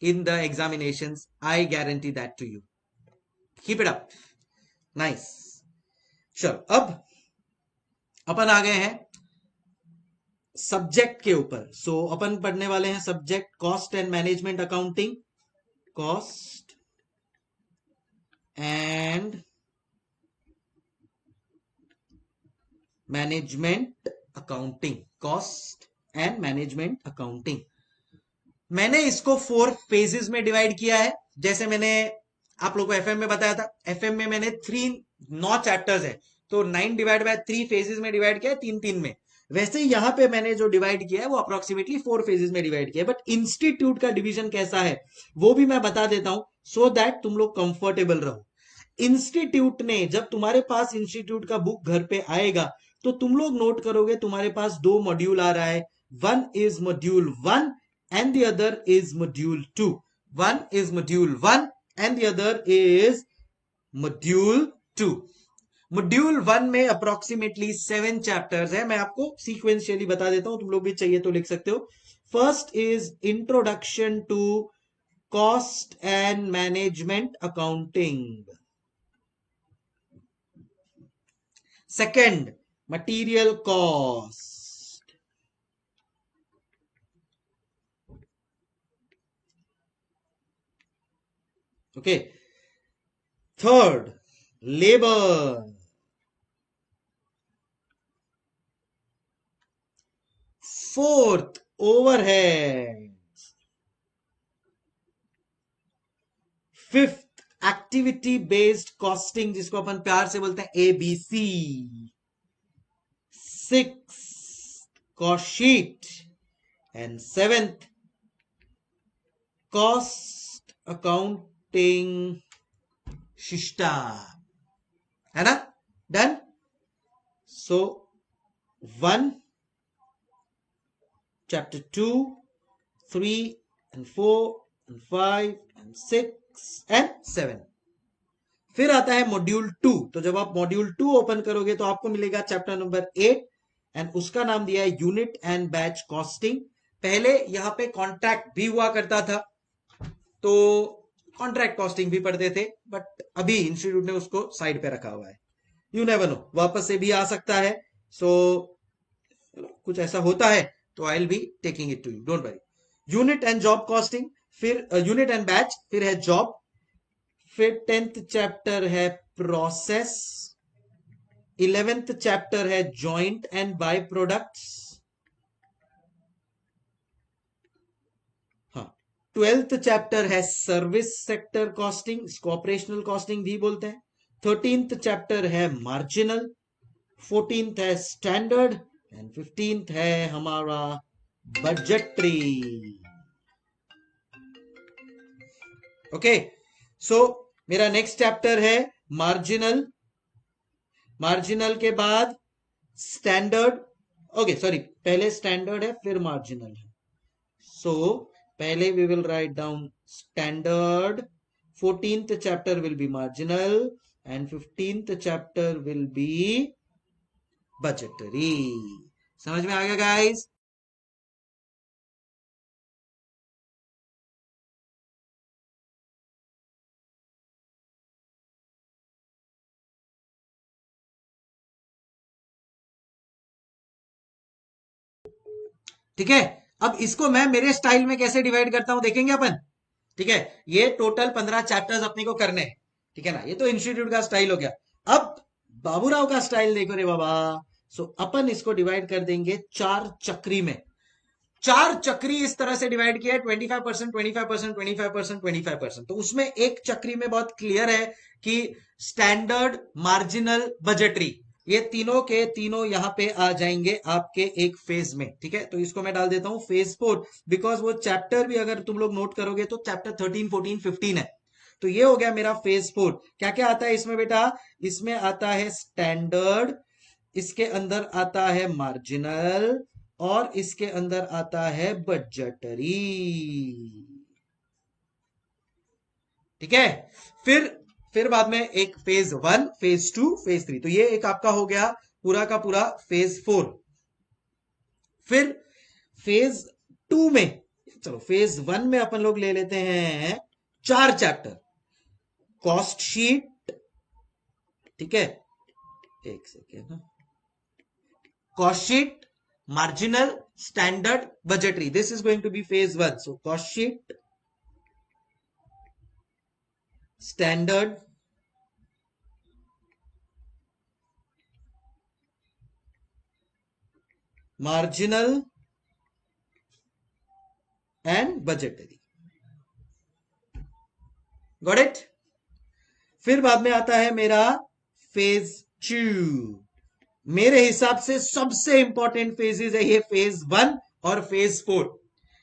in the examinations, I guarantee that to you, keep it up, nice. चलो अब अपन आ गए हैं सब्जेक्ट के ऊपर। सो अपन पढ़ने वाले हैं subject cost and management accounting, cost and management accounting, cost and management accounting. मैंने इसको 4 फेजेस में डिवाइड किया है, जैसे मैंने आप लोगों को एफएम में बताया था। एफएम में मैंने 9 चैप्टर्स है, तो 9 डिवाइड बाय 3 फेजेस में डिवाइड किया है, 3 में। वैसे ही यहां पे मैंने जो डिवाइड किया है वो अप्रोक्सीमेटली 4 फेजेस में डिवाइड किया है, बट इंस्टीट्यूट का डिवीजन कैसा है वो भी मैं बता देता हूं, सो दैट तुम लोग कंफर्टेबल रहो। इंस्टीट्यूट ने, जब तुम्हारे पास इंस्टीट्यूट का बुक घर पे आएगा, तो तुम लोग नोट करोगे तुम्हारे पास 2 मॉड्यूल आ रहा है, one is module 1 and the other is module 2. One is module 1 and the other is module 2. Module 1 में अप्रोक्सीमेटली 7 चैप्टर्स है, मैं आपको सीक्वेंशियली बता देता हूं, तुम लोग भी चाहिए तो लिख सकते हो। First is introduction to cost and management accounting, second material cost, okay, third labour, fourth overhead, fifth activity based costing जिसको अपन प्यार से बोलते हैं ABC, six cost sheet, and seventh cost accounting शिष्टा, है ना? Done. So 1 chapter 2 3 and 4 and 5 and 6 and 7, फिर आता है मॉड्यूल 2। तो जब आप मॉड्यूल 2 ओपन करोगे तो आपको मिलेगा चैप्टर नंबर 8 एंड उसका नाम दिया है यूनिट एंड बैच कॉस्टिंग। पहले यहां पे कॉन्ट्रैक्ट भी हुआ करता था, तो कॉन्ट्रैक्ट कॉस्टिंग भी पढ़ते थे, बट अभी इंस्टीट्यूट ने उसको साइड पे रखा हुआ है। यू नेवर नो, वापस से भी आ सकता है। सो कुछ ऐसा होता है तो I will be taking it to you, don't worry. Unit and job costing, फिर यूनिट एंड बैच, फिर है जॉब, फिर 10th चैप्टर है प्रोसेस, 11th चैप्टर है जॉइंट एंड बाय प्रोडक्ट्स, हाँ 12th चैप्टर है सर्विस सेक्टर कॉस्टिंग, इसको operational costing भी बोलते हैं। 13th चैप्टर है मार्जिनल, 14th है स्टैंडर्ड एंड 15th है हमारा बजटरी। ओके, सो मेरा नेक्स्ट चैप्टर है मार्जिनल, मार्जिनल के बाद स्टैंडर्ड, ओके सॉरी, पहले स्टैंडर्ड है फिर मार्जिनल है। सो पहले we will write down standard, 14th chapter will be marginal and 15th chapter will be budgetary. समझ में आ गया गाइस? ठीक है, अब इसको मैं मेरे स्टाइल में कैसे डिवाइड करता हूं देखेंगे अपन। ठीक है, ये टोटल 15 चैप्टर्स अपने को करने हैं, ठीक है ना। ये तो इंस्टीट्यूट का स्टाइल हो गया। अब बाबूराव का स्टाइल देखो रे बाबा। सो अपन इसको डिवाइड कर देंगे 4 चक्री में। 4 चक्री इस तरह से डिवाइड किया है, 25%, 25%, 25%, 25%। तो उसमें एक चक्री में बहुत क्लियर है कि स्टैंडर्ड, मार्जिनल, बजटरी, ये तीनों के तीनों यहां पे आ जाएंगे आपके एक फेज में। ठीक है, तो इसको मैं डाल देता हूं फेज 4, बिकॉज वो चैप्टर भी अगर तुम लोग नोट करोगे तो चैप्टर 13, 14, 15 है। तो ये हो गया मेरा फेज 4। क्या क्या आता है इसमें बेटा? इसमें आता है स्टैंडर्ड, इसके अंदर आता है मार्जिनल और इसके अंदर आता है बजटरी। ठीक है, फिर बाद में एक फेज 1, फेज 2, फेज 3। तो ये एक आपका हो गया पूरा का पूरा फेज 4। फिर फेज 2 में, चलो फेज 1 में अपन लोग ले लेते हैं 4 चैप्टर। कॉस्ट शीट, ठीक है, एक second, cost sheet, marginal, standard, budgetary. This is going to be phase 1. So cost sheet, standard, marginal and budgetary. Got it? फिर बाद में आता है मेरा फेज 2। मेरे हिसाब से सबसे इंपॉर्टेंट फेजेस है ये फेज 1 और फेज 4।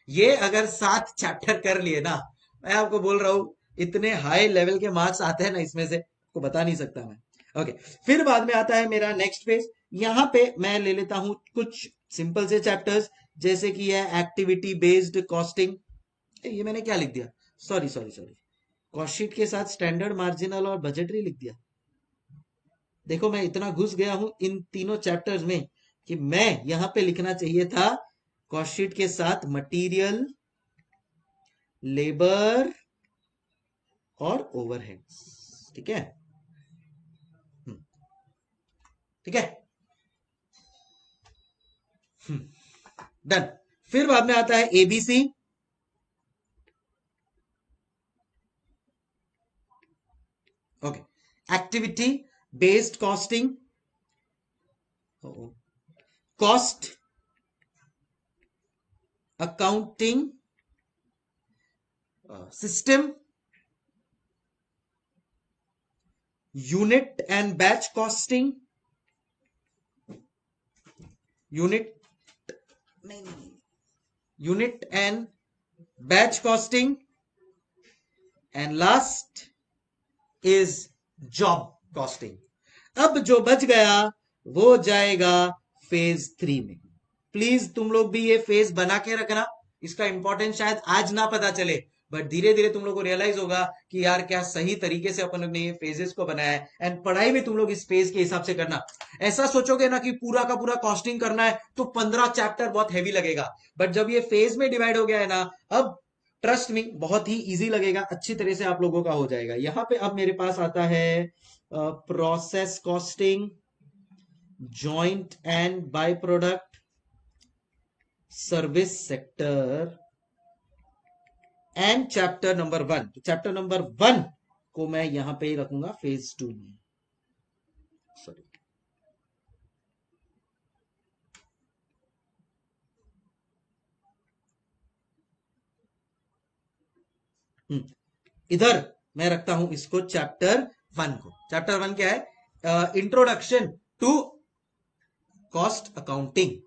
ये अगर 7 चैप्टर कर लिए ना, मैं आपको बोल रहा हूं इतने हाई लेवल के मार्क्स आते हैं ना इसमें से, आपको बता नहीं सकता मैं। ओके, फिर बाद में आता है मेरा नेक्स्ट फेज। यहां पे मैं ले लेता हूं कुछ सिंपल से चैप्टर्स, जैसे कि है एक्टिविटी बेस्ड कॉस्टिंग। ये मैंने क्या लिख दिया, sorry sorry sorry, cost sheet के साथ स्टैंडर्ड, मार्जिनल और बजटरी लिख दिया। देखो मैं इतना घुस गया हूं इन तीनों चैप्टर्स में कि मैं यहां पे लिखना चाहिए था कॉस्ट शीट के साथ मटेरियल, लेबर और ओवरहेड्स। ठीक है, ठीक है, डन। फिर बाद में आता है ABC. Okay, activity based costing, cost accounting system, unit and batch costing, unit unit and batch costing and last is job costing. अब जो बच गया वो जाएगा फेज 3 में। प्लीज तुम लोग भी ये फेज बना के रखना, इसका इंपॉर्टेंस शायद आज ना पता चले, बट धीरे धीरे तुम लोग को रियलाइज होगा कि यार क्या सही तरीके से अपन ने ये फेजेस को बनाया है। एंड पढ़ाई भी तुम लोग इस फेज के हिसाब से करना। ऐसा सोचोगे ना कि पूरा का पूरा कॉस्टिंग करना है तो 15 चैप्टर बहुत हैवी लगेगा। बट जब ये फेज में डिवाइड हो गया है ना, अब ट्रस्ट मी बहुत ही इजी लगेगा, अच्छी तरह से आप लोगों का हो जाएगा। यहाँ पे अब मेरे पास आता है process costing, joint and by product, service sector and chapter number 1। तो चैप्टर नंबर 1 को मैं यहां पे ही रखूंगा फेज 2 में। सॉरी, इधर मैं रखता हूं इसको चैप्टर 1 को। चैप्टर 1 क्या है? Introduction to cost accounting.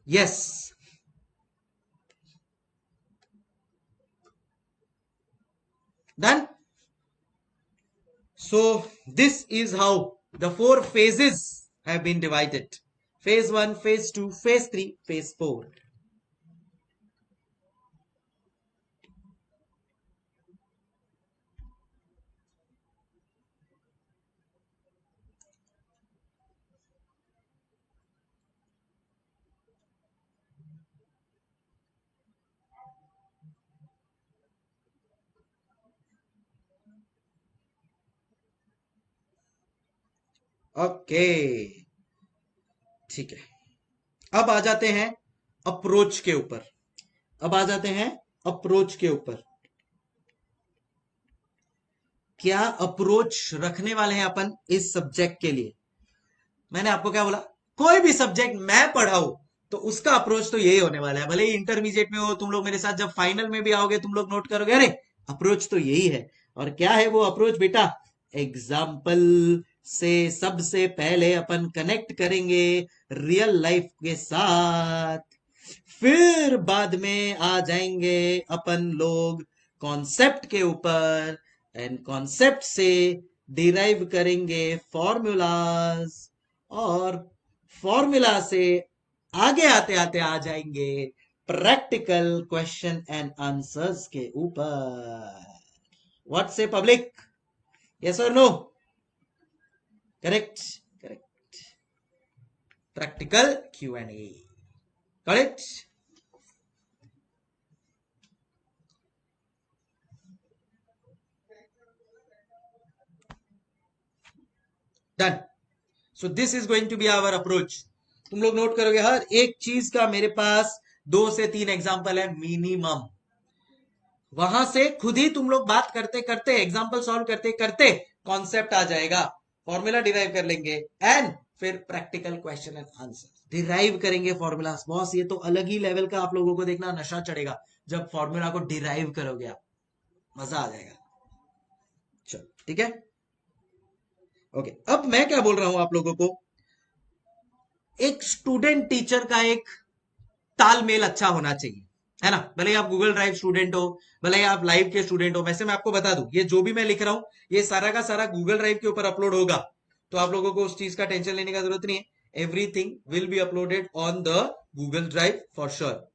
Yes, done. So this is how the 4 phases have been divided. Phase 1, phase 2, phase 3, phase 4. Okay, ठीक है। अब आ जाते हैं अप्रोच के ऊपर। अब आ जाते हैं अप्रोच के ऊपर। क्या अप्रोच रखने वाले हैं अपन इस सब्जेक्ट के लिए? मैंने आपको क्या बोला? कोई भी सब्जेक्ट मैं पढ़ाऊं तो उसका अप्रोच तो यही होने वाला है। भले ही इंटरमीडिएट में हो तुम लोग मेरे साथ, जब फाइनल में भी आओगे तुम लोग नोट करोगे, अरे अप्रोच तो यही है। और क्या है वो अप्रोच बेटा? एग्जाम्पल से सबसे पहले अपन कनेक्ट करेंगे रियल लाइफ के साथ, फिर बाद में आ जाएंगे अपन लोग कॉन्सेप्ट के ऊपर, एंड कॉन्सेप्ट से डिराइव करेंगे फॉर्मूलाज, और फॉर्मूला से आगे आते आते आ जाएंगे प्रैक्टिकल क्वेश्चन एंड आंसर्स के ऊपर। व्हाट से पब्लिक? यस और no? Correct, correct. Practical Q&A, correct. Done. So this is going to be our approach. तुम लोग नोट करोगे हर एक चीज का मेरे पास 2 से 3 एग्जाम्पल है मिनिमम। वहां से खुद ही तुम लोग बात करते करते, एग्जाम्पल सॉल्व करते करते कॉन्सेप्ट आ जाएगा, फॉर्मूला डिराइव कर लेंगे, एंड फिर practical question and answer derive करेंगे फॉर्मूलाज। बॉस ये तो अलग ही लेवल का आप लोगों को देखना नशा चढ़ेगा जब फॉर्मूला को डिराइव करोगे आप, मजा आ जाएगा। चलो ठीक है। ओके, अब मैं क्या बोल रहा हूं आप लोगों को, एक स्टूडेंट टीचर का एक तालमेल अच्छा होना चाहिए, है ना। भले ही आप गूगल ड्राइव स्टूडेंट हो, भले ही आप लाइव के स्टूडेंट हो। वैसे मैं आपको बता दूं, ये जो भी मैं लिख रहा हूं ये सारा का सारा गूगल ड्राइव के ऊपर अपलोड होगा, तो आप लोगों को उस चीज का टेंशन लेने का जरूरत नहीं है। Everything will be uploaded on the Google drive for sure.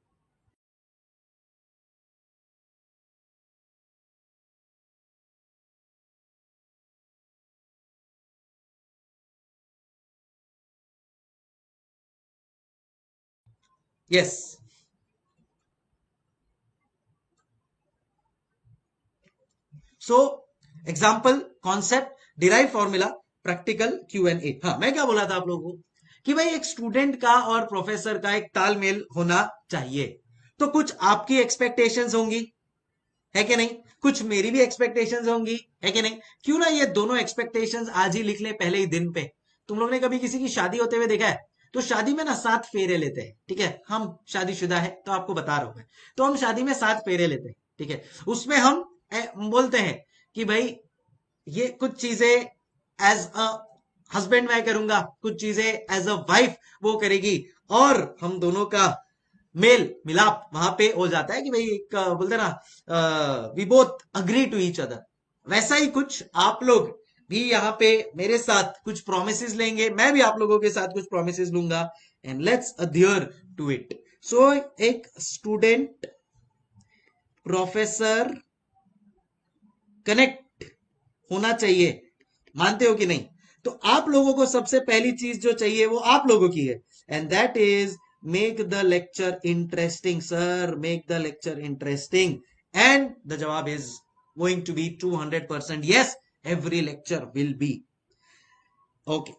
Yes, so example, concept, derive formula, practical, Q&A। हाँ, मैं क्या बोला था आप लोगों को कि भाई एक स्टूडेंट का और प्रोफेसर का एक तालमेल होना चाहिए। तो कुछ आपकी एक्सपेक्टेशंस होंगी, है कि नहीं, कुछ मेरी भी एक्सपेक्टेशंस होंगी, है कि नहीं। क्यों ना ये दोनों एक्सपेक्टेशंस आज ही लिख ले पहले ही दिन पे। तुम लोग ने कभी किसी की शादी होते हुए देखा है? तो शादी में ना 7 फेरे लेते हैं, ठीक है। हम शादीशुदा है तो आपको बता रहा हूं मैं। तो हम शादी में 7 फेरे लेते हैं, ठीक है। उसमें हम बोलते हैं कि भाई ये कुछ चीजें एज अ हस्बैंड मैं करूंगा, कुछ चीजें एज अ वाइफ वो करेगी, और हम दोनों का मेल मिलाप वहां पे हो जाता है कि भाई एक बोलते ना, we both agree to each other. वैसा ही कुछ आप लोग भी यहाँ पे मेरे साथ कुछ प्रोमिस लेंगे, मैं भी आप लोगों के साथ कुछ प्रोमिस लूंगा, एंड लेट्स अध्ययर टू इट। सो एक स्टूडेंट प्रोफेसर कनेक्ट होना चाहिए, मानते हो कि नहीं। तो आप लोगों को सबसे पहली चीज जो चाहिए वो आप लोगों की है, and that is make the lecture interesting. Sir, make the lecture interesting, and the जवाब is going to be 200% yes, every lecture will be okay.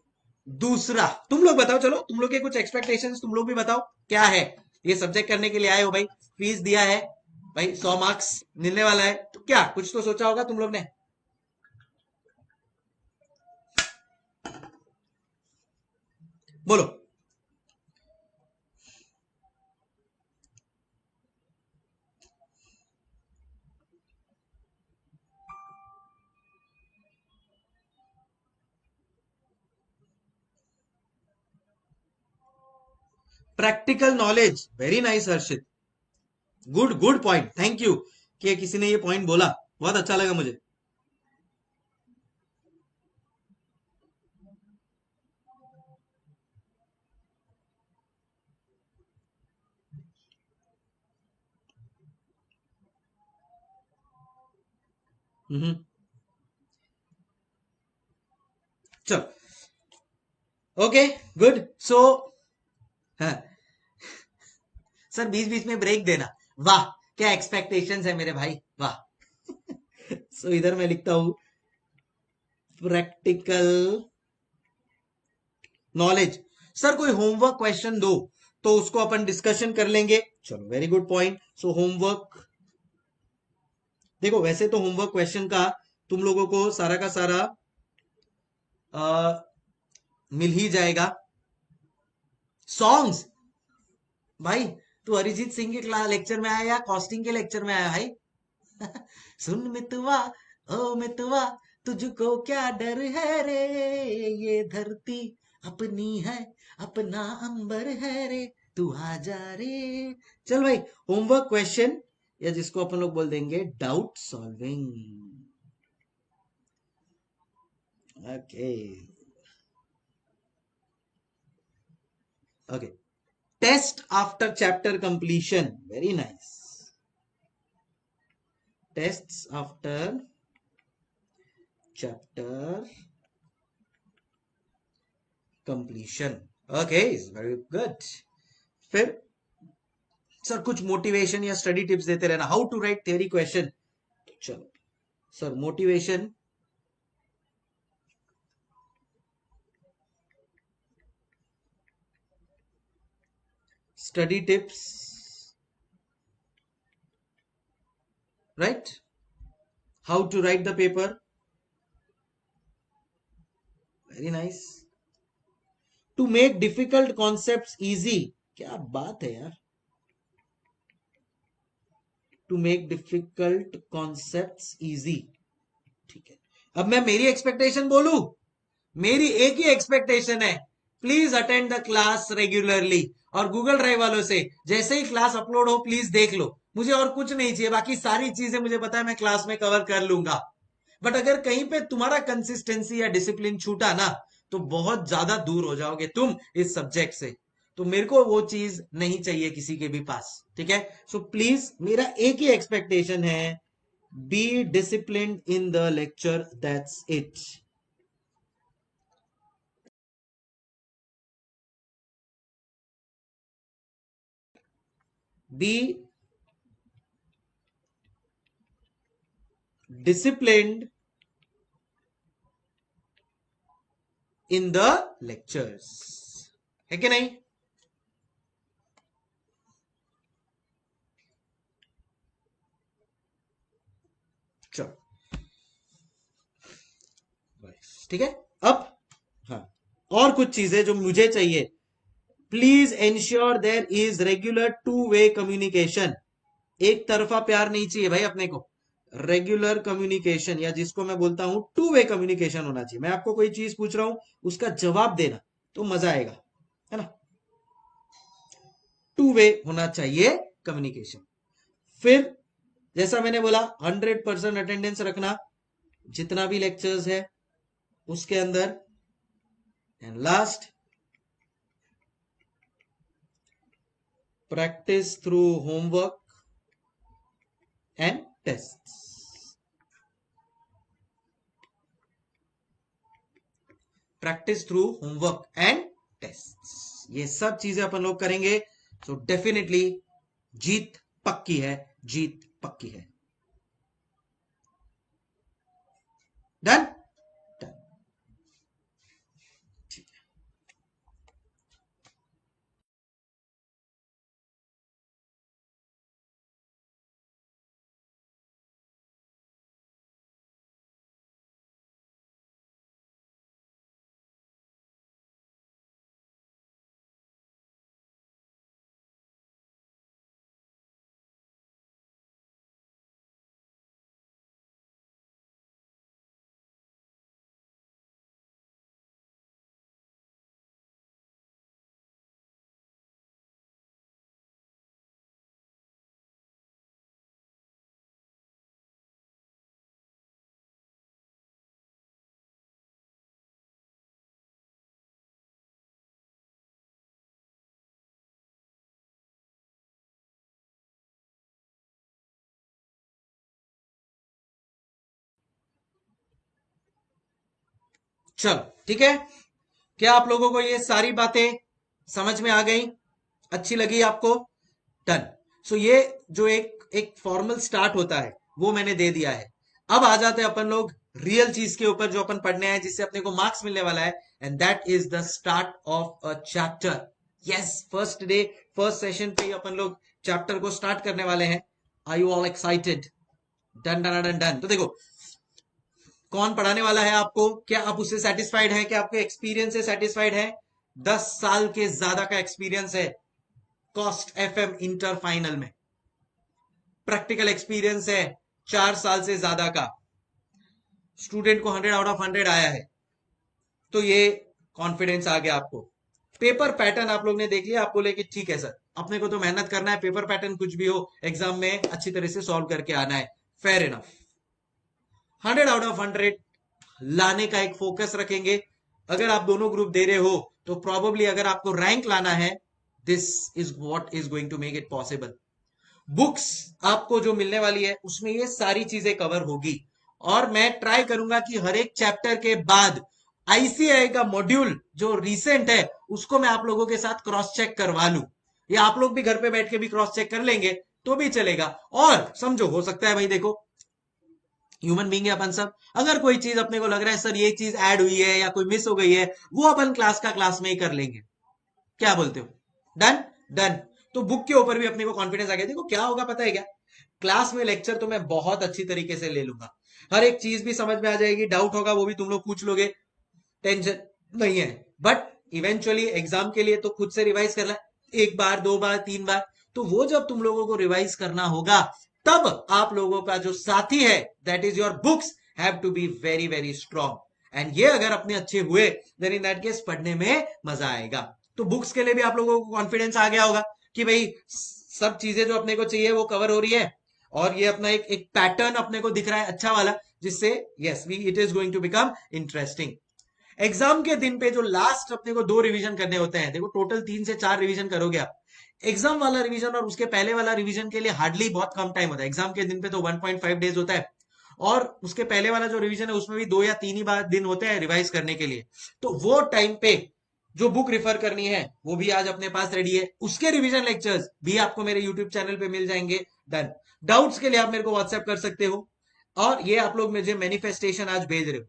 दूसरा, तुम लोग बताओ, चलो तुम लोग के कुछ एक्सपेक्टेशंस तुम लोग भी बताओ क्या है। ये सब्जेक्ट करने के लिए आए हो भाई, फीस दिया है भाई, 100 मार्क्स मिलने वाला है, तो क्या कुछ तो सोचा होगा तुम लोग ने। बोलो। Practical knowledge, very nice Harshit, good good point, thank you कि किसी ने ये पॉइंट बोला, बहुत अच्छा लगा मुझे। हम्म, चलो, ओके, गुड। सो हाँ, सर बीच बीच में ब्रेक देना, वाह, क्या एक्सपेक्टेशंस है मेरे भाई, वाह। सो इधर मैं लिखता हूं प्रैक्टिकल नॉलेज। सर कोई होमवर्क क्वेश्चन दो तो उसको अपन डिस्कशन कर लेंगे, चलो वेरी गुड पॉइंट। सो होमवर्क, देखो वैसे तो होमवर्क क्वेश्चन का तुम लोगों को सारा का सारा आ, मिल ही जाएगा। सॉन्ग्स, भाई तू अरिजीत सिंह के लेक्चर में आया या कॉस्टिंग के लेक्चर में आया भाई? सुन मितवा, ओ मितवा, तुझको क्या डर है रे, ये धरती अपनी है, अपना अंबर है रे, तू आ जा रे। चल भाई, होमवर्क क्वेश्चन, या जिसको अपन लोग बोल देंगे doubt solving. Okay, okay, test after chapter completion, very nice, tests after chapter completion, okay, is very good. फिर सर कुछ मोटिवेशन या स्टडी टिप्स देते रहना, how to write theory question. चलो sir, motivation, study tips, right, how to write the paper, very nice, to make difficult concepts easy, क्या बात है यार, to make difficult concepts easy, ठीक है। अब मैं मेरी एक्सपेक्टेशन बोलूं, मेरी एक ही एक्सपेक्टेशन है, please attend the class regularly. और गूगल ड्राइव वालों से जैसे ही क्लास अपलोड हो प्लीज देख लो, मुझे और कुछ नहीं चाहिए, बाकी सारी चीजें मुझे पता है मैं क्लास में कवर कर लूंगा। बट अगर कहीं पे तुम्हारा कंसिस्टेंसी या डिसिप्लिन छूटा ना, तो बहुत ज्यादा दूर हो जाओगे तुम इस सब्जेक्ट से। तो मेरे को वो चीज नहीं चाहिए किसी के भी पास, ठीक है। सो प्लीज मेरा एक ही एक्सपेक्टेशन है, be discipline in the lecture, that's it. Be disciplined in the lectures, है कि नहीं? चलो, ठीक है। अब हाँ, और कुछ चीजें जो मुझे चाहिए, please ensure there is regular two way communication. एक तरफा प्यार नहीं चाहिए भाई अपने को, रेगुलर कम्युनिकेशन, या जिसको मैं बोलता हूं टू वे कम्युनिकेशन होना चाहिए। मैं आपको कोई चीज पूछ रहा हूं, उसका जवाब देना, तो मजा आएगा, है ना। टू वे होना चाहिए कम्युनिकेशन। फिर जैसा मैंने बोला 100% अटेंडेंस रखना जितना भी लेक्चर्स है उसके अंदर। And last, practice through homework and test. Practice through homework and test, ये सब चीजें अपन लोग करेंगे तो डेफिनेटली जीत पक्की है, जीत पक्की है। डन। चलो ठीक है, क्या आप लोगों को ये सारी बातें समझ में आ गई, अच्छी लगी आपको? डन। सो ये जो एक एक फॉर्मल स्टार्ट होता है वो मैंने दे दिया है। अब आ जाते हैं अपन लोग रियल चीज के ऊपर जो अपन पढ़ने हैं, जिससे अपने को मार्क्स मिलने वाला है, and that is the start of a chapter. Yes, first day first session पे ही अपन लोग चैप्टर को स्टार्ट करने वाले हैं। Are you all excited? Done done done done. तो देखो कौन पढ़ाने वाला है आपको, क्या आप उससे सेटिस्फाइड हैं, क्या आपके एक्सपीरियंस से सेटिस्फाइड है? 10 साल के ज्यादा का एक्सपीरियंस है कॉस्ट एफएम इंटर फाइनल में। प्रैक्टिकल एक्सपीरियंस है 4 साल से ज्यादा का। स्टूडेंट को 100 आउट ऑफ 100 आया है, तो ये कॉन्फिडेंस आ गया आपको। पेपर पैटर्न आप लोग ने देख लिया, आप बोले कि ठीक है सर, अपने को तो मेहनत करना है, पेपर पैटर्न कुछ भी हो एग्जाम में अच्छी तरह से सॉल्व करके आना है, फेयर इनफ। 100 आउट ऑफ 100 लाने का एक फोकस रखेंगे। अगर आप दोनों ग्रुप दे रहे हो तो प्रॉबेबली अगर आपको रैंक लाना है, this is what is going to make it possible. Books आपको जो मिलने वाली है उसमें ये सारी चीजें कवर होगी, और मैं ट्राई करूंगा कि हर एक चैप्टर के बाद आईसीआई का मॉड्यूल जो रिसेंट है उसको मैं आप लोगों के साथ क्रॉस चेक करवा लूं, या आप लोग भी घर पे बैठ के भी क्रॉस चेक कर लेंगे तो भी चलेगा। और समझो, हो सकता है भाई, देखो ह्यूमन बीइंग है अपन सब, अगर कोई चीज अपने को लग रहा है सर ये चीज ऐड हुई है या कोई मिस हो गई है, वो अपन क्लास का क्लास में ही कर लेंगे। क्या बोलते हो? Done done. तो बुक के ऊपर भी अपने को कॉन्फिडेंस आ गया। देखो क्या होगा पता है क्या, क्लास में लेक्चर तो मैं बहुत अच्छी तरीके से ले लूंगा, हर एक चीज भी समझ में आ जाएगी, डाउट होगा वो भी तुम लोग पूछ लोगे, टेंशन नहीं है। बट इवेंचुअली एग्जाम के लिए तो खुद से रिवाइज करना, एक बार, 2 बार, 3 बार। तो वो जब तुम लोगों को रिवाइज करना होगा, तब आप लोगों का जो साथी है, that is your books, have to be very very strong. And ये अगर अपने अच्छे हुए देन इन दैट केस पढ़ने में मजा आएगा। तो बुक्स के लिए भी आप लोगों को कॉन्फिडेंस आ गया होगा कि भाई सब चीजें जो अपने को चाहिए वो कवर हो रही है, और ये अपना एक पैटर्न अपने को दिख रहा है अच्छा वाला, जिससे yes we it is going to become interesting. Exam के दिन पे जो लास्ट अपने को 2 रिवीजन करने होते हैं, देखो टोटल 3 से 4 रिवीजन करोगे आप। एग्जाम वाला रिवीजन और उसके पहले वाला रिवीजन के लिए हार्डली बहुत कम टाइम होता है। एग्जाम के दिन पे तो 1.5 डेज होता है, और उसके पहले वाला जो रिवीजन है उसमें भी 2 या 3 ही बार दिन होते हैं रिवाइज करने के लिए। तो वो टाइम पे जो बुक रिफर करनी है वो भी आज अपने पास रेडी है, उसके रिवीजन लेक्चर्स भी आपको मेरे यूट्यूब चैनल पे मिल जाएंगे। डन। डाउट्स के लिए आप मेरे को व्हाट्सएप कर सकते हो, और ये आप लोग मुझे मैनिफेस्टेशन आज भेज रहे हो,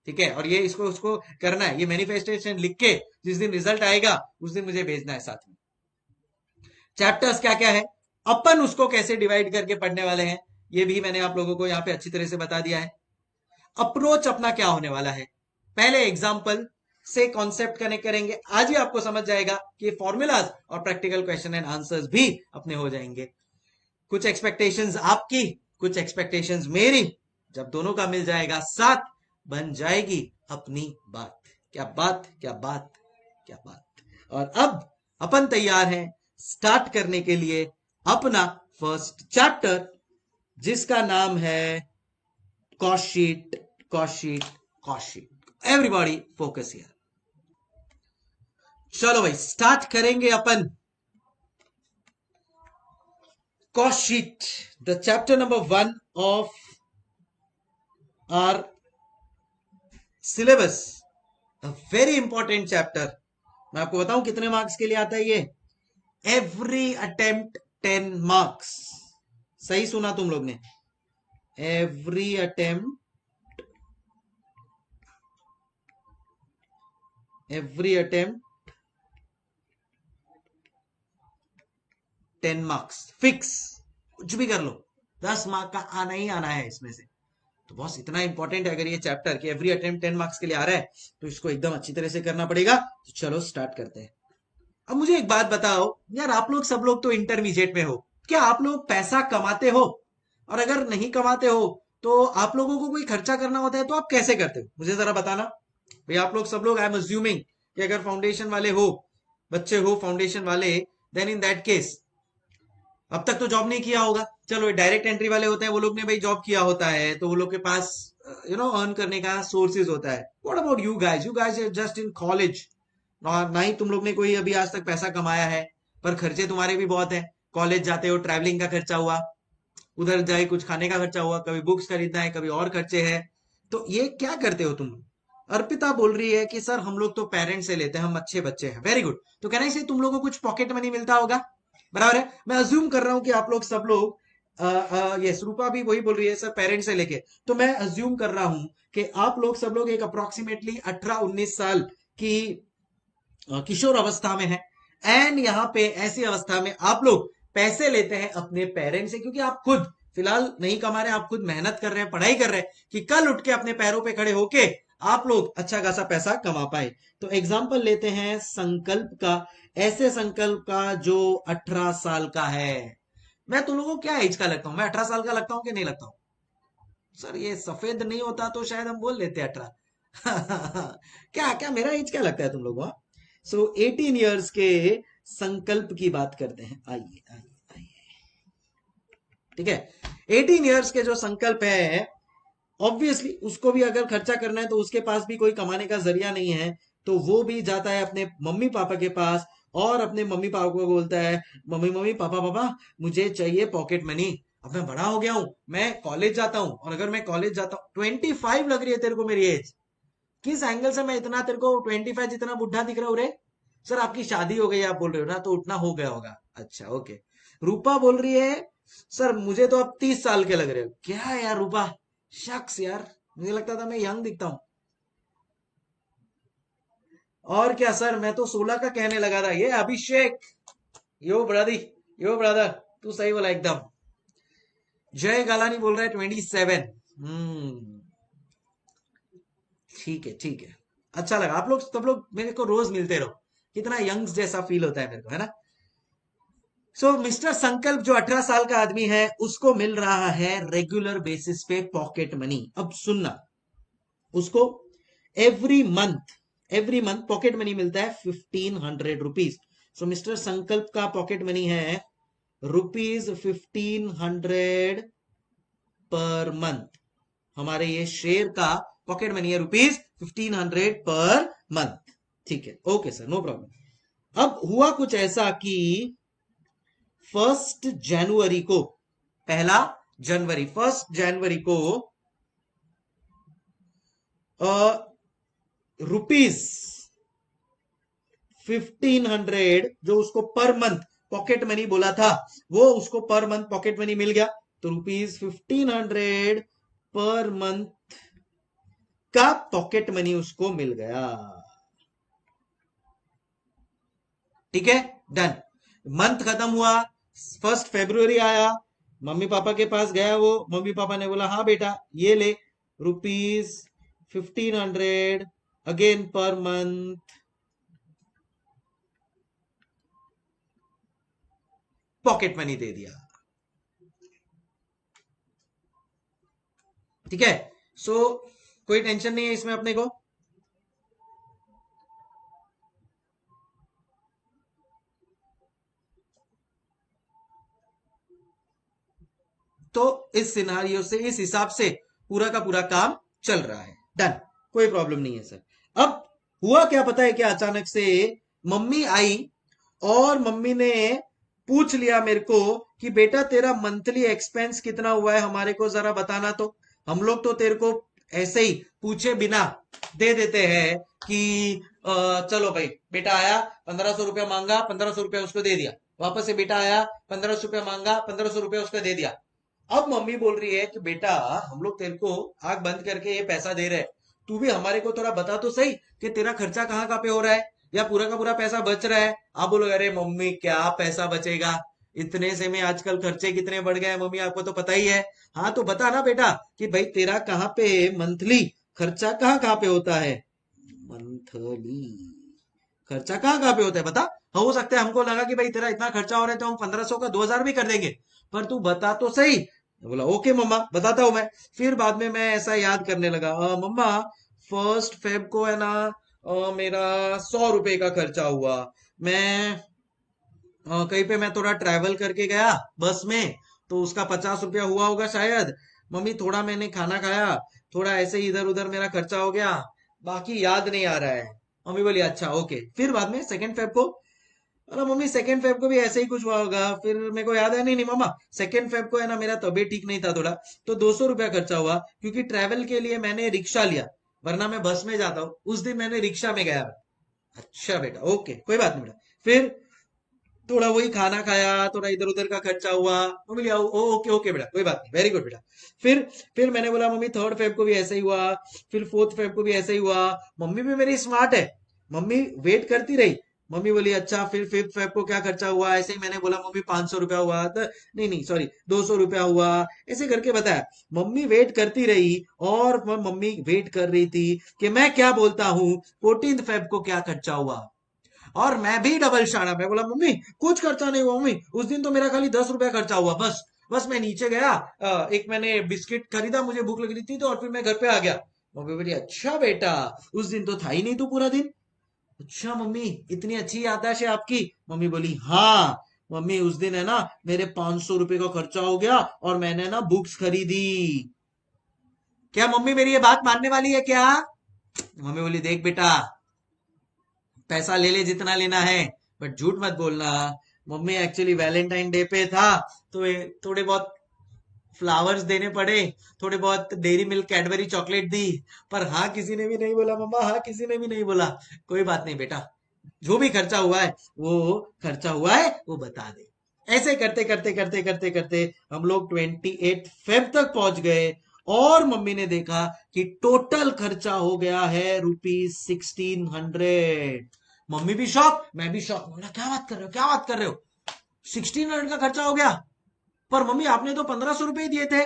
ठीक है, और ये इसको उसको करना है, ये मैनिफेस्टेशन लिख के जिस दिन रिजल्ट आएगा उस दिन मुझे भेजना है साथ में। चैप्टर्स क्या क्या है, अपन उसको कैसे डिवाइड करके पढ़ने वाले हैं, ये भी मैंने आप लोगों को यहाँ पे अच्छी तरह से बता दिया है। अप्रोच अपना क्या होने वाला है, पहले एग्जाम्पल से कॉन्सेप्ट कनेक्ट करेंगे, आज ही आपको समझ जाएगा कि फॉर्मूलाज और प्रैक्टिकल क्वेश्चन एंड आंसर्स भी अपने हो जाएंगे। कुछ एक्सपेक्टेशंस आपकी, कुछ एक्सपेक्टेशंस मेरी, जब दोनों का मिल जाएगा साथ बन जाएगी अपनी बात। क्या बात, क्या बात, क्या बात। और अब अपन तैयार हैं स्टार्ट करने के लिए अपना फर्स्ट चैप्टर, जिसका नाम है cost sheet, cost sheet, cost sheet. Everybody focus here. चलो भाई स्टार्ट करेंगे अपन cost sheet, the chapter number 1 of our syllabus, a very important chapter. मैं आपको बताऊं कितने मार्क्स के लिए आता है ये, एवरी अटेम्प्ट 10 मार्क्स। सही सुना तुम लोग ने, every attempt, every attempt 10 marks fix. कुछ भी कर लो 10 मार्क का आना ही आना है इसमें से। तो बॉस इतना इंपॉर्टेंट है अगर ये चैप्टर कि एवरी अटेम्प्ट 10 मार्क्स के लिए आ रहा है, तो इसको एकदम अच्छी तरह से करना पड़ेगा। तो चलो स्टार्ट करते हैं। अब मुझे एक बात बताओ यार, आप लोग सब लोग तो इंटरमीडिएट में हो, क्या आप लोग पैसा कमाते हो? और अगर नहीं कमाते हो तो आप लोगों को कोई खर्चा करना होता है तो आप कैसे करते हो, मुझे जरा बताना। भाई आप लोग सब लोग, आई एम अज्यूमिंग कि अगर फाउंडेशन वाले हो, बच्चे हो फाउंडेशन वाले, देन इन दैट केस अब तक तो जॉब नहीं किया होगा। चलो डायरेक्ट एंट्री वाले होते हैं, वो लोग ने भाई जॉब किया होता है, तो वो लोग के पास अर्न करने का सोर्सेज होता है। What about you guys? You guys are just in college, ना ही तुम लोग ने कोई अभी आज तक पैसा कमाया है, पर खर्चे तुम्हारे भी बहुत है। कॉलेज जाते हो, ट्रैवलिंग का खर्चा हुआ, उधर जाए कुछ खाने का खर्चा हुआ, कभी बुक्स खरीदना है, कभी और खर्चे है। तो ये क्या करते हो तुम लोग? अर्पिता बोल रही है कि सर हम लोग तो पेरेंट्स से लेते हैं, हम अच्छे बच्चे हैं। Very good. तो कहना से तुम लोगों को कुछ पॉकेट मनी मिलता होगा, बराबर है। मैं अज्यूम कर रहा हूं कि आप लोग सब लोग, यस रूपा भी वही बोल रही है सर पेरेंट्स से लेके। तो मैं अज्यूम कर रहा हूं कि आप लोग सब लोग एक अप्रोक्सीमेटली 18-19 साल की किशोर अवस्था में है, एंड यहाँ पे ऐसी अवस्था में आप लोग पैसे लेते हैं अपने पेरेंट्स से, क्योंकि आप खुद फिलहाल नहीं कमा रहे, आप खुद मेहनत कर रहे हैं, पढ़ाई कर रहे हैं कि कल उठ के अपने पैरों पे खड़े होके आप लोग अच्छा खासा पैसा कमा पाए। तो एग्जाम्पल लेते हैं संकल्प का, ऐसे संकल्प का जो 18 साल का है। मैं तुम लोगों को क्या एज का लगता हूं? मैं 18 साल का लगता हूं कि नहीं लगता हूं? सर ये सफेद नहीं होता तो शायद हम बोल लेते 18। क्या क्या मेरा एज क्या लगता है तुम लोगों को? सो 18 ईयर्स के संकल्प की बात करते हैं। आइए आइए आइए, ठीक है। 18 ईयर्स के जो संकल्प है, ऑब्वियसली उसको भी अगर खर्चा करना है तो उसके पास भी कोई कमाने का जरिया नहीं है, तो वो भी जाता है अपने मम्मी पापा के पास और अपने मम्मी पापा को बोलता है, मम्मी मम्मी पापा पापा मुझे चाहिए पॉकेट मनी। अब मैं बड़ा हो गया हूं, मैं कॉलेज जाता हूं, और अगर मैं कॉलेज जाता हूं, 25 लग रही है तेरे को मेरी एज, किस एंगल से मैं इतना तेरे को 25 जितना बुढ़ा दिख रहा हूं रे? सर आपकी शादी हो गई आप बोल रहे हो ना, तो उतना हो गया होगा। अच्छा ओके। रूपा बोल रही है सर मुझे तो अब 30 साल के लग रहे हो। क्या है यार रूपा, शख्स यार, मुझे लगता था मैं यंग दिखता हूं। और क्या सर, मैं तो 16 का कहने लगा था। ये अभिषेक, यो ब्रदर, यो ब्रदर, तू सही बोला एकदम। जय गालानी बोल रहा है 27। ठीक है ठीक है, अच्छा लगा। आप लोग सब लोग मेरे को रोज मिलते रहो, कितना यंग्स जैसा फील होता है मेरे को, है ना। सो मिस्टर संकल्प जो 18 साल का आदमी है, उसको मिल रहा है रेगुलर बेसिस पे पॉकेट मनी। अब सुनना, उसको एवरी मंथ पॉकेट मनी मिलता है 1500 रुपीज। सो मिस्टर संकल्प का पॉकेट मनी है ₹1500 पर मंथ। हमारे ये शेयर का पॉकेट मनी है ₹1500 पर मंथ। ठीक है, ओके सर, नो प्रॉब्लम। अब हुआ कुछ ऐसा कि 1 जनवरी को, 1 जनवरी को ₹1500 जो उसको पर मंथ पॉकेट मनी बोला था, वो उसको पर मंथ पॉकेट मनी मिल गया। तो ₹1500 पर मंथ का पॉकेट मनी उसको मिल गया। ठीक है, डन। मंथ खत्म हुआ, 1 फरवरी आया, मम्मी पापा के पास गया वो, मम्मी पापा ने बोला हाँ बेटा ये ले ₹1500 again per month pocket money दे दिया। ठीक है, सो कोई टेंशन नहीं है इसमें अपने को। तो इस सिनारियो से, इस हिसाब से पूरा का पूरा काम चल रहा है। डन, कोई प्रॉब्लम नहीं है सर। अब हुआ क्या पता है क्या, अचानक से मम्मी आई और मम्मी ने पूछ लिया मेरे को कि बेटा तेरा मंथली एक्सपेंस कितना हुआ है, हमारे को जरा बताना। तो हम लोग तो तेरे को ऐसे ही पूछे बिना दे देते हैं कि चलो भाई बेटा आया, 1500 रुपया मांगा, 1500 रुपया उसको दे दिया, वापस से बेटा आया, 1500 रुपया मांगा, 1500 रुपया उसको दे दिया। अब मम्मी बोल रही है कि बेटा हम लोग तेरे को आंख बंद करके ये पैसा दे रहे हैं, तू भी हमारे को थोड़ा बता तो सही कि तेरा खर्चा कहाँ कहाँ पे हो रहा है, या पूरा का पूरा पैसा बच रहा है। आप बोलो अरे मम्मी क्या पैसा बचेगा, इतने से में आजकल खर्चे कितने बढ़ गए हैं मम्मी, आपको तो पता ही है। हाँ तो बता ना बेटा कि भाई तेरा कहाँ पे मंथली खर्चा कहाँ कहाँ पे होता है, मंथली खर्चा कहाँ कहाँ पे होता है बता। हाँ, हो सकता है हमको लगा कि भाई तेरा इतना खर्चा हो रहा है तो हम 1500 का 2000 भी कर देंगे, पर तू बता तो सही। बोला ओके मम्मा बताता हूँ मैं। फिर बाद में मैं ऐसा याद करने लगा, मम्मा 1 फेब को है ना मेरा 100 रुपए का खर्चा हुआ। मैं कहीं पे मैं थोड़ा ट्रैवल करके गया बस में, तो उसका 50 रुपया हुआ होगा शायद। मम्मी थोड़ा मैंने खाना खाया, थोड़ा ऐसे ही इधर उधर मेरा खर्चा हो गया, बाकी याद नहीं आ रहा है। मम्मी बोली अच्छा ओके। फिर बाद में 2 फेब को, अरे मम्मी 2 फेब को भी ऐसे ही कुछ हुआ होगा। फिर मेरे को याद है, नहीं नहीं मम्मा 2 फेब को है ना मेरा तबीयत ठीक नहीं था थोड़ा, तो 200 रुपया खर्चा हुआ, क्योंकि ट्रैवल के लिए मैंने रिक्शा लिया, वरना मैं बस में जाता हूँ, उस दिन मैंने रिक्शा में गया। अच्छा बेटा ओके, कोई बात नहीं बेटा। फिर थोड़ा वही खाना खाया, थोड़ा इधर उधर का खर्चा हुआ। मम्मी लिया ओके ओके बेटा, कोई बात नहीं, वेरी गुड बेटा। फिर फिर मैंने बोला मम्मी 3 फेब को भी ऐसे ही हुआ, फिर 4 फेब को भी ऐसे ही हुआ। मम्मी भी मेरी स्मार्ट है, मम्मी वेट करती रही। मम्मी बोली अच्छा फिर 5 फेब को क्या खर्चा हुआ, ऐसे ही मैंने बोला मम्मी 500 रुपया हुआ, तो नहीं नहीं सॉरी 200 रुपया हुआ, ऐसे करके बताया। मम्मी वेट करती रही और मम्मी वेट कर रही थी कि मैं क्या बोलता हूँ 14 फेब को क्या खर्चा हुआ। और मैं भी डबल शाना, मैं बोला मम्मी कुछ खर्चा नहीं हुआ मम्मी, उस दिन तो मेरा खाली 10 रुपया खर्चा हुआ बस। बस मैं नीचे गया, एक मैंने बिस्किट खरीदा, मुझे भूख लग रही थी तो, और फिर मैं घर पे आ गया। मम्मी बोली अच्छा बेटा उस दिन तो था ही नहीं तू पूरा दिन। अच्छा मम्मी इतनी अच्छी याददाश्त है आपकी। मम्मी बोली हाँ मम्मी उस दिन है ना मेरे 500 रुपए का खर्चा हो गया और मैंने ना बुक्स खरीदी। क्या मम्मी मेरी ये बात मानने वाली है क्या? मम्मी बोली देख बेटा पैसा ले ले जितना लेना है, बट झूठ मत बोलना। मम्मी एक्चुअली वैलेंटाइन डे पे था, तो थोड़े बहुत फ्लावर्स देने पड़े, थोड़े बहुत डेयरी मिल्क कैडबरी चॉकलेट दी, पर हाँ किसी ने भी नहीं बोला मम्मा, हाँ किसी ने भी नहीं बोला। कोई बात नहीं बेटा, जो भी खर्चा हुआ है वो खर्चा हुआ है वो बता दे। ऐसे करते करते करते करते करते हम लोग 28 फेब तक पहुंच गए, और मम्मी ने देखा कि टोटल खर्चा हो गया है ₹1600। मम्मी भी शॉक, मैं भी शॉक, बोला क्या बात कर रहे हो, क्या बात कर रहे हो, 1600 का खर्चा हो गया? पर मम्मी आपने तो 1500 रुपए दिए थे।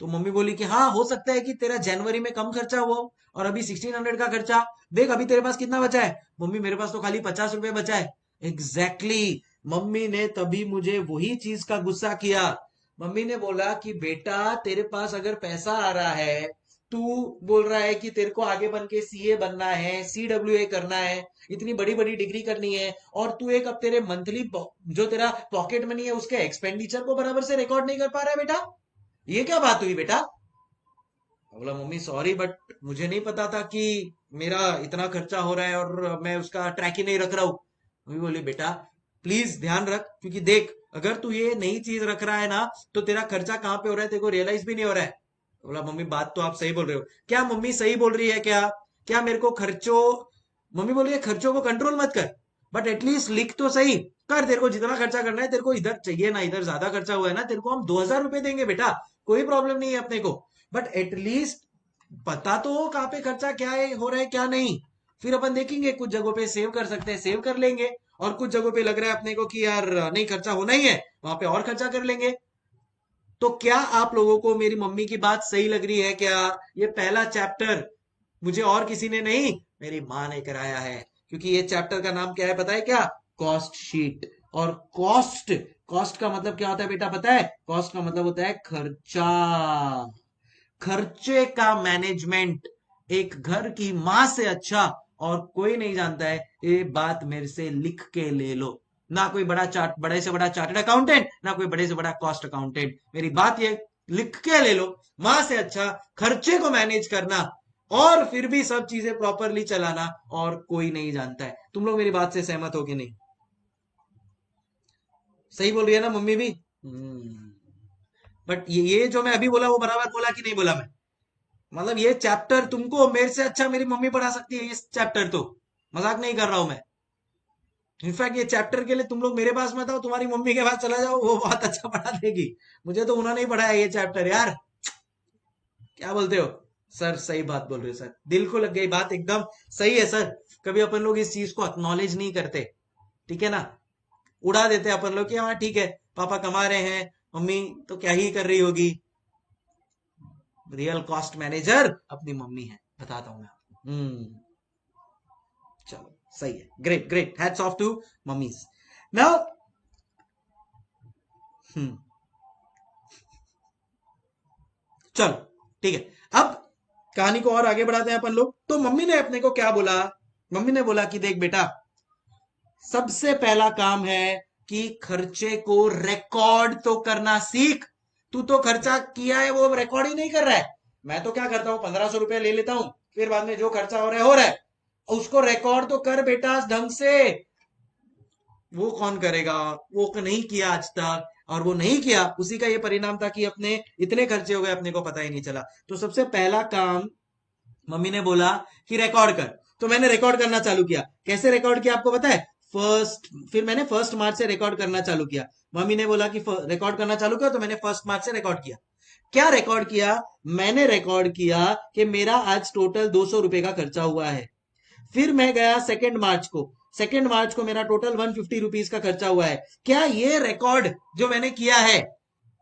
तो मम्मी बोली कि हाँ हो सकता है कि तेरा जनवरी में कम खर्चा हुआ हो, और अभी 1600 का खर्चा देख, अभी तेरे पास कितना बचा है? मम्मी मेरे पास तो खाली 50 रुपए बचा है। एग्जैक्टली मम्मी ने तभी मुझे वही चीज का गुस्सा किया। मम्मी ने बोला कि बेटा तेरे पास अगर पैसा आ रहा है तू बोल रहा है कि तेरे को आगे बन के सीए बनना है, CWA करना है, इतनी बड़ी बड़ी डिग्री करनी है, और तू एक अब तेरे मंथली जो तेरा पॉकेट मनी है उसके एक्सपेंडिचर को बराबर से रिकॉर्ड नहीं कर पा रहा है बेटा। ये क्या बात हुई बेटा? बोला मम्मी सॉरी बट मुझे नहीं पता था कि मेरा इतना खर्चा हो रहा है और मैं उसका ट्रैक ही नहीं रख रहा हूँ। मम्मी बोली बेटा प्लीज ध्यान रख, क्योंकि देख अगर तू ये नई चीज रख रहा है ना तो तेरा खर्चा कहाँ पे हो रहा है तेरे को रियलाइज भी नहीं हो रहा है। बोला मम्मी बात तो आप सही बोल रहे हो। क्या मम्मी सही बोल रही है क्या? क्या मेरे को खर्चों, मम्मी बोल रही है खर्चों को कंट्रोल मत कर, बट एटलीस्ट लिख तो सही कर, तेरे को जितना खर्चा करना है, तेरे को इधर चाहिए ना, इधर ज्यादा खर्चा हुआ है ना, तेरे को हम 2,000 रुपए देंगे बेटा, कोई प्रॉब्लम नहीं है अपने को, बट एटलीस्ट पता तो हो कहाँ पे खर्चा क्या है हो रहा है क्या नहीं। फिर अपन देखेंगे कुछ जगहों पे सेव कर सकते हैं, सेव कर लेंगे, और कुछ जगहों पे लग रहा है अपने को कि यार नहीं खर्चा होना ही है, वहां पे और खर्चा कर लेंगे। तो क्या आप लोगों को मेरी मम्मी की बात सही लग रही है क्या? ये पहला चैप्टर मुझे और किसी ने नहीं, मेरी माँ ने कराया है, क्योंकि ये चैप्टर का नाम क्या है पता है क्या? Cost sheet. और कॉस्ट, कॉस्ट का मतलब क्या होता है बेटा पता है? कॉस्ट का मतलब होता है खर्चा, खर्चे का मैनेजमेंट एक घर की मां से अच्छा और कोई नहीं जानता है। ये बात मेरे से लिख के ले लो, ना कोई बड़ा चार्ट, बड़े से बड़ा चार्टर्ड अकाउंटेंट, ना कोई बड़े से बड़ा कॉस्ट अकाउंटेंट, मेरी बात ये लिख के ले लो, मां से अच्छा खर्चे को मैनेज करना और फिर भी सब चीजें प्रॉपरली चलाना और कोई नहीं जानता है। तुम लोग मेरी बात से सहमत हो कि नहीं? सही बोल रही है ना मम्मी भी? बट ये जो मैं अभी बोला वो बराबर बोला कि नहीं बोला मैं? मतलब ये चैप्टर तुमको मेरे से अच्छा मेरी मम्मी पढ़ा सकती है, ये चैप्टर तो मजाक नहीं कर रहा हूं मैं। इनफैक्ट ये चैप्टर के लिए तुम लोग मेरे पास मत आओ, तुम्हारी मम्मी के पास चला जाओ, वो बहुत अच्छा पढ़ा देगी। मुझे तो उन्होंने ही पढ़ाया ये चैप्टर यार। क्या बोलते हो? सर सही बात बोल रहे हो सर, दिल को लग गई बात, एकदम सही है सर। कभी अपन लोग इस चीज को एक्नॉलेज नहीं करते, ठीक है ना, उड़ा देते अपन लोग कि हाँ ठीक है पापा कमा रहे हैं, मम्मी तो क्या ही कर रही होगी। रियल कॉस्ट मैनेजर अपनी मम्मी है, बताता हूँ मैं आपको। चलो सही है, great great, hats off to mummies. Now चलो ठीक है, अब कहानी को और आगे बढ़ाते हैं अपन लोग। तो मम्मी ने अपने को क्या बोला? मम्मी ने बोला कि देख बेटा, सबसे पहला काम है कि खर्चे को रिकॉर्ड तो करना सीख। तू तो खर्चा किया है वो रिकॉर्ड ही नहीं कर रहा है। मैं तो क्या करता हूँ, 1,500 रुपया ले लेता हूँ, फिर बाद में जो खर्चा हो रहा है हो रहा है, उसको रिकॉर्ड तो कर बेटा ढंग से। वो कौन करेगा? वो नहीं किया आज तक, और वो नहीं किया, उसी का ये परिणाम था कि अपने इतने खर्चे हो गए अपने को पता ही नहीं चला। तो सबसे पहला काम मम्मी ने बोला कि रिकॉर्ड कर। तो मैंने रिकॉर्ड करना चालू किया। कैसे रिकॉर्ड किया आपको पता है? फिर मैंने 1 मार्च से रिकॉर्ड करना चालू किया। मम्मी ने बोला कि रिकॉर्ड करना चालू किया, तो मैंने 1 मार्च से रिकॉर्ड किया। क्या रिकॉर्ड किया? मैंने रिकॉर्ड किया कि मेरा आज टोटल 200 रुपए का खर्चा हुआ है। फिर मैं गया 2 मार्च को, 2 मार्च को मेरा टोटल 150 रुपीज का खर्चा हुआ है। क्या ये रिकॉर्ड जो मैंने किया है,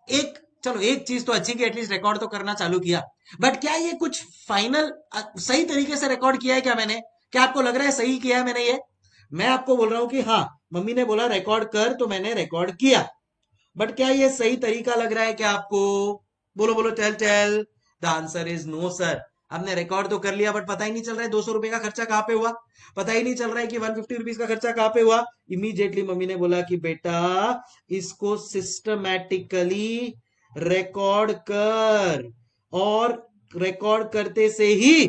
एक चलो एक चीज तो अच्छी कि एटलीस्ट रिकॉर्ड तो करना चालू किया, बट क्या ये कुछ फाइनल सही तरीके से रिकॉर्ड किया है क्या मैंने? क्या आपको लग रहा है सही किया है मैंने ये? मैं आपको बोल रहा हूं कि हाँ, मम्मी ने बोला रिकॉर्ड कर तो मैंने रिकॉर्ड किया, बट क्या ये सही तरीका लग रहा है क्या आपको? बोलो बोलो, चल चल। The answer is no sir. हमने रिकॉर्ड तो कर लिया बट पता ही नहीं चल रहा है 200 रुपए का खर्चा कहाँ पे हुआ, पता ही नहीं चल रहा है कि 150 रुपीज का खर्चा कहाँ पे हुआ। इमीडिएटली मम्मी ने बोला कि बेटा इसको सिस्टमैटिकली रिकॉर्ड कर, और रिकॉर्ड करते से ही,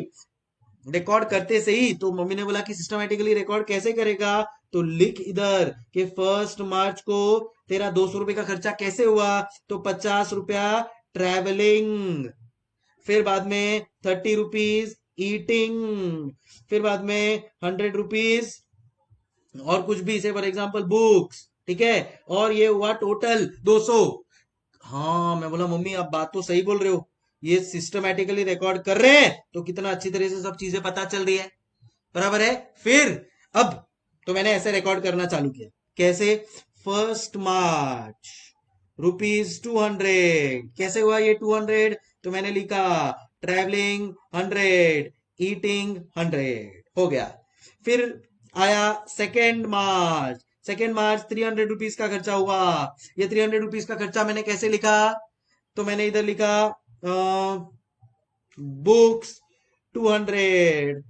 रिकॉर्ड करते से ही, तो मम्मी ने बोला कि सिस्टमैटिकली रिकॉर्ड कैसे करेगा? तो लिख इधर कि 1 मार्च को तेरा 200 रुपए का खर्चा कैसे हुआ? तो 50 रुपया ट्रैवलिंग, फिर बाद में 30 रुपीज ईटिंग, फिर बाद में 100 रुपीज और कुछ भी, से फॉर एग्जाम्पल बुक्स, ठीक है, और ये हुआ टोटल 200। हाँ, मैं बोला मम्मी आप बात तो सही बोल रहे हो, ये सिस्टमैटिकली रिकॉर्ड कर रहे हैं तो कितना अच्छी तरह से सब चीजें पता चल रही है, बराबर है। फिर अब तो मैंने ऐसे रिकॉर्ड करना चालू किया। कैसे? 1 मार्च ₹200, कैसे हुआ ये 200? तो मैंने लिखा ट्रैवलिंग 100, ईटिंग 100, हो गया। फिर आया 2 मार्च, 2 मार्च 300 रुपीज का खर्चा हुआ। ये 300 रुपीज का खर्चा मैंने कैसे लिखा? तो मैंने इधर लिखा बुक्स 200,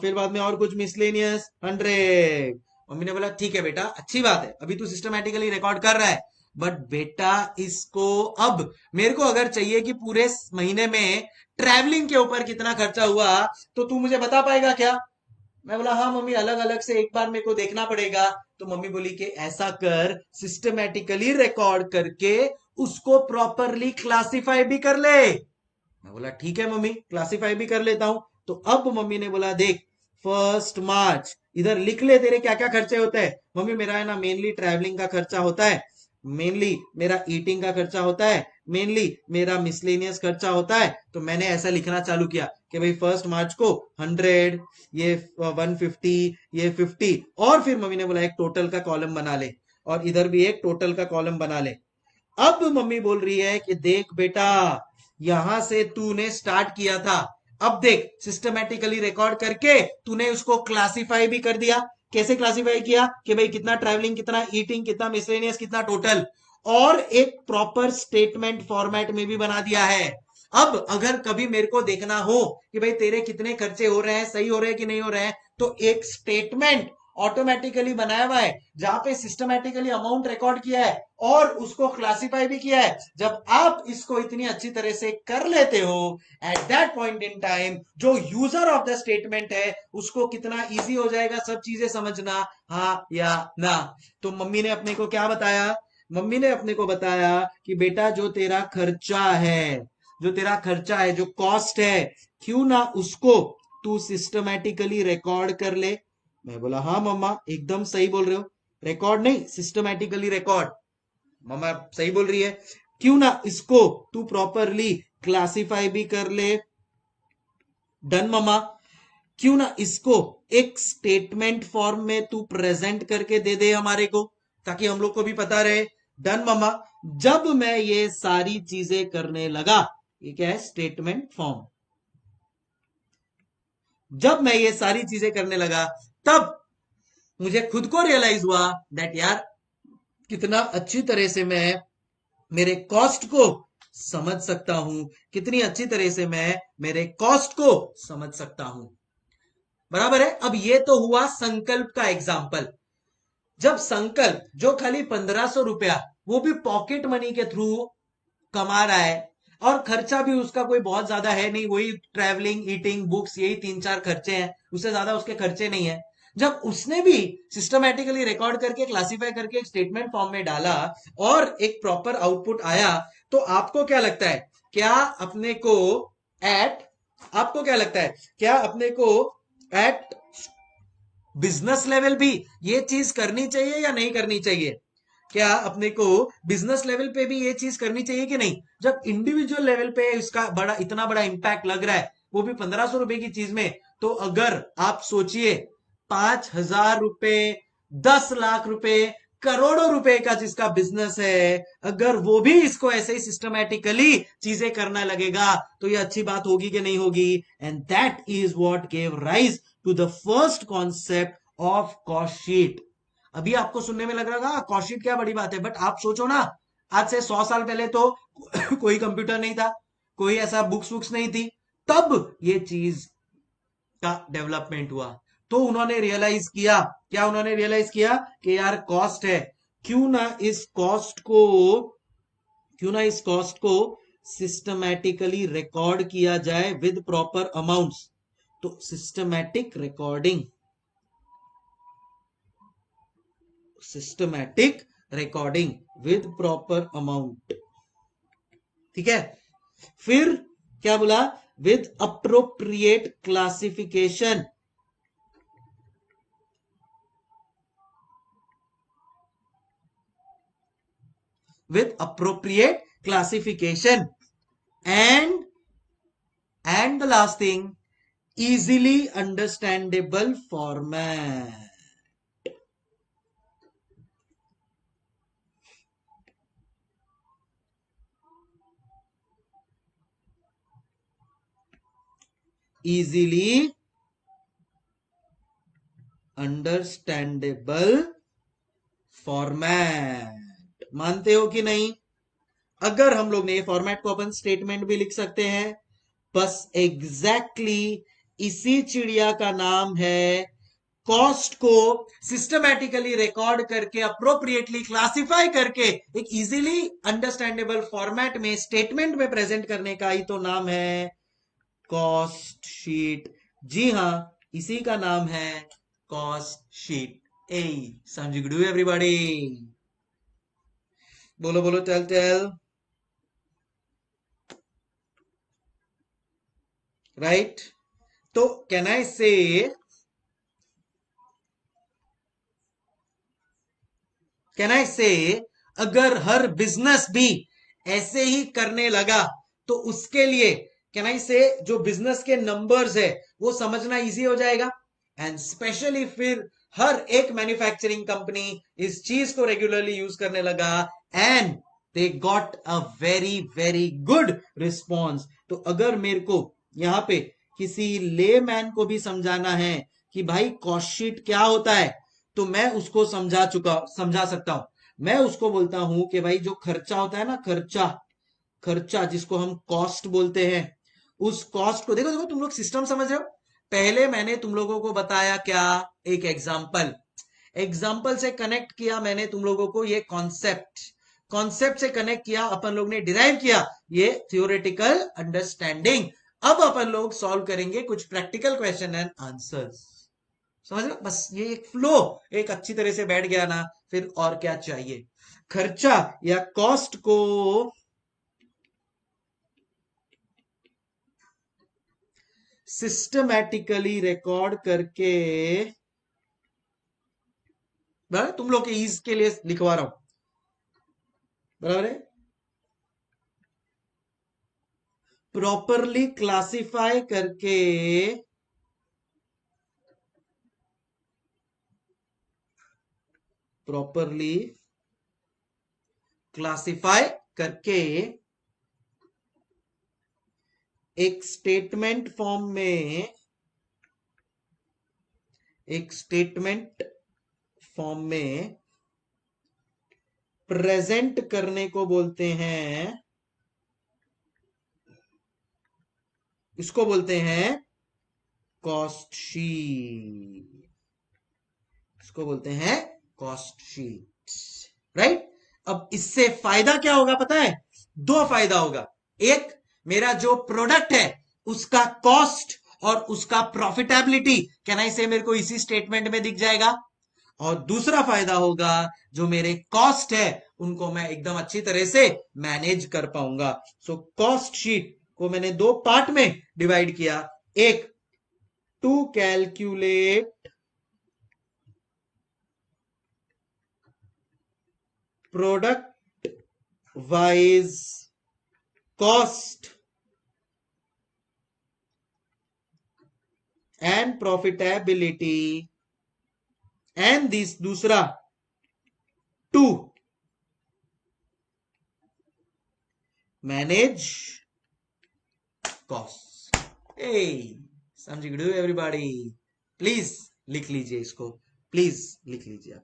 फिर बाद में और कुछ मिसलेनियस 100। मम्मी ने बोला ठीक है बेटा, अच्छी बात है, अभी तू सिस्टमैटिकली रिकॉर्ड कर रहा है, बट बेटा इसको अब मेरे को अगर चाहिए कि पूरे महीने में ट्रैवलिंग के ऊपर कितना खर्चा हुआ, तो तू मुझे बता पाएगा क्या? मैं बोला हाँ मम्मी, अलग अलग से एक बार मेरे को देखना पड़ेगा। तो मम्मी बोली कि ऐसा कर, सिस्टमैटिकली रिकॉर्ड करके उसको प्रॉपरली क्लासिफाई भी कर ले। मैं बोला ठीक है मम्मी, क्लासिफाई भी कर लेता हूं। तो अब मम्मी ने बोला देख, 1 मार्च इधर लिख ले तेरे क्या क्या खर्चे होते हैं। मम्मी मेरा है ना मेनली ट्रैवलिंग का खर्चा होता है, मेनली मेरा ईटिंग का खर्चा होता है, मेनली मेरा मिसलेनियस खर्चा होता है। तो मैंने ऐसा लिखना चालू किया कि भाई 1 मार्च को 100, ये 150, ये 50, और फिर मम्मी ने बोला एक टोटल का कॉलम बना ले, और इधर भी एक टोटल का कॉलम बना ले। अब मम्मी बोल रही है कि देख बेटा, यहां से तूने स्टार्ट किया था, अब देख सिस्टमैटिकली रिकॉर्ड करके तूने उसको क्लासिफाई भी कर दिया। कैसे क्लासिफाई किया कि भाई कितना ट्रैवलिंग, कितना ईटिंग, कितना मिसलेनियस, कितना टोटल, और एक प्रॉपर स्टेटमेंट फॉर्मेट में भी बना दिया है। अब अगर कभी मेरे को देखना हो कि भाई तेरे कितने खर्चे हो रहे हैं, सही हो रहे हैं कि नहीं हो रहे हैं, तो एक स्टेटमेंट ऑटोमेटिकली बनाया हुआ है जहां पे सिस्टमैटिकली अमाउंट रिकॉर्ड किया है और उसको क्लासिफाई भी किया है। जब आप इसको इतनी अच्छी तरह से कर लेते हो, at that point in time जो यूजर ऑफ द स्टेटमेंट है उसको कितना इजी हो जाएगा सब चीजें समझना, हाँ या ना। तो मम्मी ने अपने को क्या बताया? मम्मी ने अपने को बताया कि बेटा जो तेरा खर्चा है, जो तेरा खर्चा है, जो कॉस्ट है, क्यों ना उसको तू सिस्टमैटिकली रिकॉर्ड कर ले। मैं बोला हाँ मम्मा, एकदम सही बोल रहे हो, रिकॉर्ड नहीं, सिस्टमैटिकली रिकॉर्ड। मम्मा सही बोल रही है, क्यों ना इसको तू प्रॉपरली क्लासिफाई भी कर ले। डन मम्मा। क्यों ना इसको एक स्टेटमेंट फॉर्म में तू प्रेजेंट करके दे दे हमारे को, ताकि हम लोग को भी पता रहे। डन मम्मा। जब मैं ये सारी चीजें करने लगा, ये क्या है? Statement form. जब मैं ये सारी चीजें करने लगा, तब मुझे खुद को रियलाइज हुआ दैट यार, कितना अच्छी तरह से मैं मेरे कॉस्ट को समझ सकता हूं, कितनी अच्छी तरह से मैं मेरे कॉस्ट को समझ सकता हूं। बराबर है। अब ये तो हुआ संकल्प का एग्जाम्पल। जब संकल्प जो खाली 1500 रुपया, वो भी पॉकेट मनी के थ्रू कमा रहा है, और खर्चा भी उसका कोई बहुत ज्यादा है नहीं, वही ट्रैवलिंग, ईटिंग, बुक्स, यही 3-4 खर्चे हैं, उससे ज्यादा उसके खर्चे नहीं है। जब उसने भी सिस्टमैटिकली रिकॉर्ड करके क्लासिफाई करके एक स्टेटमेंट फॉर्म में डाला और एक प्रॉपर आउटपुट आया, तो आपको क्या लगता है? क्या अपने को एट आपको क्या लगता है, क्या अपने को एट बिजनेस लेवल भी ये चीज करनी चाहिए या नहीं करनी चाहिए? क्या अपने को बिजनेस लेवल पे भी ये चीज करनी चाहिए कि नहीं? जब इंडिविजुअल लेवल पे इसका बड़ा, इतना बड़ा इंपैक्ट लग रहा है, वो भी 1500 रुपए की चीज में, तो अगर आप सोचिए 5000 रुपए, 10 लाख रुपए, करोड़ों रुपए का जिसका बिजनेस है, अगर वो भी इसको ऐसे ही सिस्टमैटिकली चीजें करना लगेगा, तो ये अच्छी बात होगी कि नहीं होगी? And that is what gave rise to the first concept of cost sheet. अभी आपको सुनने में लग रहा होगा कॉस्ट शीट क्या बड़ी बात है, बट आप सोचो ना, आज से 100 साल पहले तो कोई कंप्यूटर नहीं था, कोई ऐसा बुक्स वुक्स नहीं थी, तब ये चीज का डेवलपमेंट हुआ। तो उन्होंने रियलाइज किया, क्या उन्होंने रियलाइज किया कि यार कॉस्ट है, क्यों ना इस कॉस्ट को क्यों ना इस कॉस्ट को सिस्टमैटिकली रिकॉर्ड किया जाए विद प्रॉपर अमाउंट्स। तो systematic recording with proper amount. ठीक है। फिर क्या बोला? With appropriate classification. With appropriate classification and the last thing, easily understandable format। easily understandable format. मानते हो कि नहीं? अगर हम लोग ने ये फॉर्मेट को अपन स्टेटमेंट भी लिख सकते हैं, बस एग्जैक्टली इसी चिड़िया का नाम है कॉस्ट को सिस्टमैटिकली रिकॉर्ड करके अप्रोप्रिएटली क्लासिफाई करके एक इजीली अंडरस्टैंडेबल फॉर्मेट में स्टेटमेंट में प्रेजेंट करने का ही तो नाम है कॉस्ट शीट। जी हाँ, इसी का नाम है कॉस्ट शीट। ए समझ गए एवरीबॉडी? बोलो बोलो, टेल राइट। तो कैन आई से अगर हर बिजनेस भी ऐसे ही करने लगा तो उसके लिए कैन आई से जो बिजनेस के नंबर्स है वो समझना इजी हो जाएगा। एंड स्पेशली फिर हर एक मैन्युफैक्चरिंग कंपनी इस चीज को रेगुलरली यूज करने लगा and they got a very very good response. तो अगर मेरे को यहाँ पे किसी लेमैन को भी समझाना है कि भाई कॉस्ट शीट क्या होता है, तो मैं उसको समझा सकता हूं। मैं उसको बोलता हूं कि भाई जो खर्चा होता है ना, खर्चा खर्चा जिसको हम कॉस्ट बोलते हैं, उस कॉस्ट को देखो देखो तुम लोग सिस्टम समझ रहे हो। पहले मैंने तुम लोगों को बताया क्या, एक एग्जाम्पल से कनेक्ट किया मैंने तुम लोगों को, ये कॉन्सेप्ट से कनेक्ट किया, अपन लोग ने डिराइव किया ये थियोरेटिकल अंडरस्टैंडिंग। अब अपन लोग सॉल्व करेंगे कुछ प्रैक्टिकल क्वेश्चन एंड आंसर्स। समझ लो, बस ये एक फ्लो एक अच्छी तरह से बैठ गया ना, फिर और क्या चाहिए। खर्चा या कॉस्ट को सिस्टमैटिकली रिकॉर्ड करके, बराबर तुम लोग के ईज के लिए लिखवा रहा हूं, बराबर है, प्रॉपरली क्लासिफाई करके प्रॉपरली क्लासिफाई करके एक स्टेटमेंट फॉर्म में प्रेजेंट करने को बोलते हैं, इसको बोलते हैं कॉस्ट शीट। इसको बोलते हैं कॉस्ट शीट, राइट। अब इससे फायदा क्या होगा पता है? दो फायदा होगा। एक, मेरा जो प्रोडक्ट है उसका कॉस्ट और उसका प्रॉफिटेबिलिटी कैन आई से मेरे को इसी स्टेटमेंट में दिख जाएगा। और दूसरा फायदा होगा, जो मेरे कॉस्ट है उनको मैं एकदम अच्छी तरह से मैनेज कर पाऊंगा। सो कॉस्ट शीट को मैंने दो पार्ट में डिवाइड किया। एक, to calculate product wise cost and profitability, and this दूसरा, टू मैनेज कॉस्ट। ए समझ गए एवरीबॉडी? प्लीज लिख लीजिए इसको, प्लीज लिख लीजिए आप।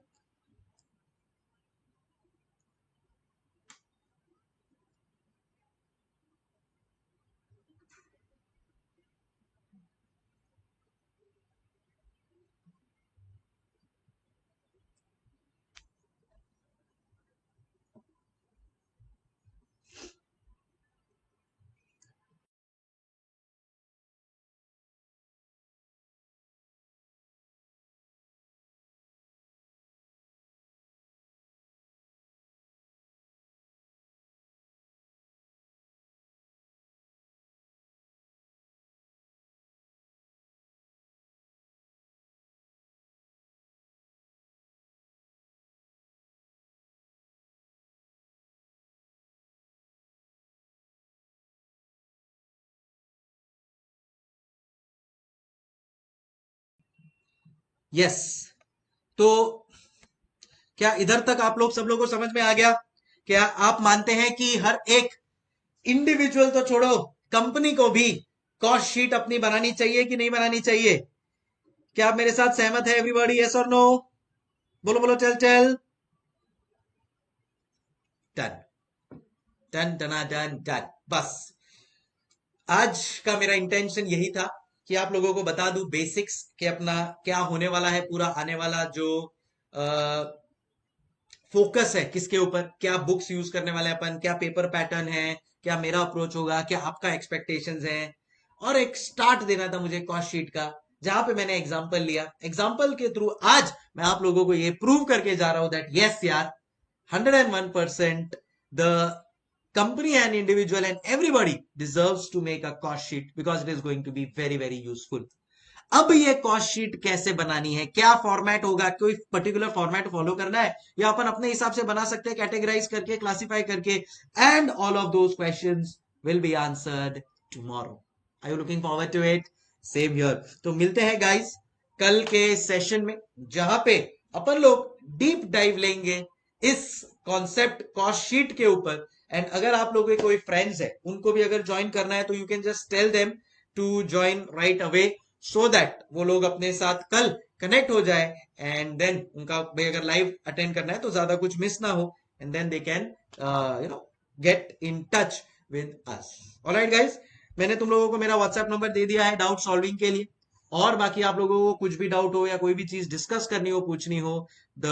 यस, तो क्या इधर तक आप लोग सब लोगों को समझ में आ गया? क्या आप मानते हैं कि हर एक इंडिविजुअल तो छोड़ो, कंपनी को भी कॉस्ट शीट अपनी बनानी चाहिए कि नहीं बनानी चाहिए? क्या आप मेरे साथ सहमत है एवरीबॉडी? यस और नो? बोलो बोलो, चल चल। डन डन डना डन डन, बस आज का मेरा इंटेंशन यही था कि आप लोगों को बता दूं बेसिक्स कि अपना क्या होने वाला है, पूरा आने वाला जो फोकस है किसके ऊपर, क्या बुक्स यूज करने वाले हैं अपन, क्या पेपर पैटर्न है, क्या मेरा अप्रोच होगा, क्या आपका एक्सपेक्टेशंस है, और एक स्टार्ट देना था मुझे कॉस्ट शीट का, जहां पे मैंने एग्जांपल लिया। एग्जांपल के थ्रू आज मैं आप लोगों को ये प्रूव करके जा रहा हूं दैट यस यार, 101% the company and individual and everybody deserves to make a cost sheet because it is going to be very very useful. अब ये कॉस्ट शीट कैसे बनानी है, क्या फॉर्मेट होगा, कोई पर्टिकुलर फॉर्मेट फॉलो करना है या अपन अपने हिसाब से बना सकते हैं कैटेगराइज करके, क्लासिफाई करके, and all of those questions will be answered tomorrow. Are you looking forward to it? Same here. तो मिलते हैं गाइस कल के सेशन में, जहां पे अपन लोग डीप डाइव लेंगे इस कॉन्सेप्ट कॉस्ट शीट के ऊपर। एंड अगर आप लोगों के कोई फ्रेंड्स है, उनको भी अगर ज्वाइन करना है तो you can just tell them to join right away, so that वो लोग अपने साथ कल कनेक्ट हो जाए, एंड देन उनका भाई अगर लाइव अटेंड करना है तो ज्यादा कुछ मिस ना हो, and then they can get in touch with us. Alright guys, मैंने तुम लोगों को मेरा व्हाट्सएप नंबर दे दिया है डाउट सॉल्विंग के लिए, और बाकी आप लोगों को कुछ भी डाउट हो या कोई भी चीज डिस्कस करनी हो, पूछनी हो, the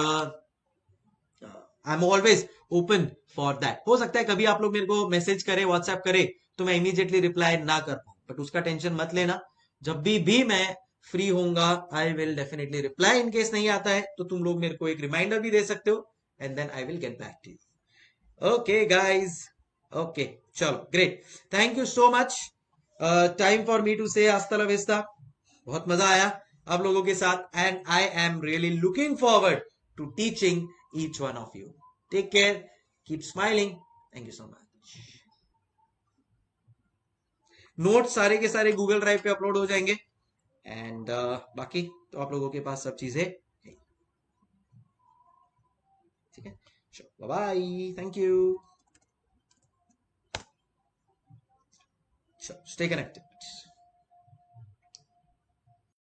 I am always open for that. हो सकता है कभी आप लोग मेरे को मैसेज करे, व्हाट्सएप करे, तो मैं इमीडिएटली रिप्लाई ना कर पाऊं, बट उसका टेंशन मत लेना। जब भी मैं फ्री होऊंगा I will definitely reply. In case नहीं आता है तो तुम लोग मेरे को एक रिमाइंडर भी दे सकते हो, and then I will get back to you. Okay guys, okay, चलो great, thank you so much. Time for me to say हasta la vista। बहुत मजा आया आप लोगों के साथ, and I am really looking forward to teaching each one of you. Take care, keep smiling, thank you so much. Note सारे के सारे गूगल ड्राइव पे अपलोड हो जाएंगे, एंड बाकी तो आप लोगों के पास सब चीजें है, ठीक है। Bye bye, thank you, stay connected.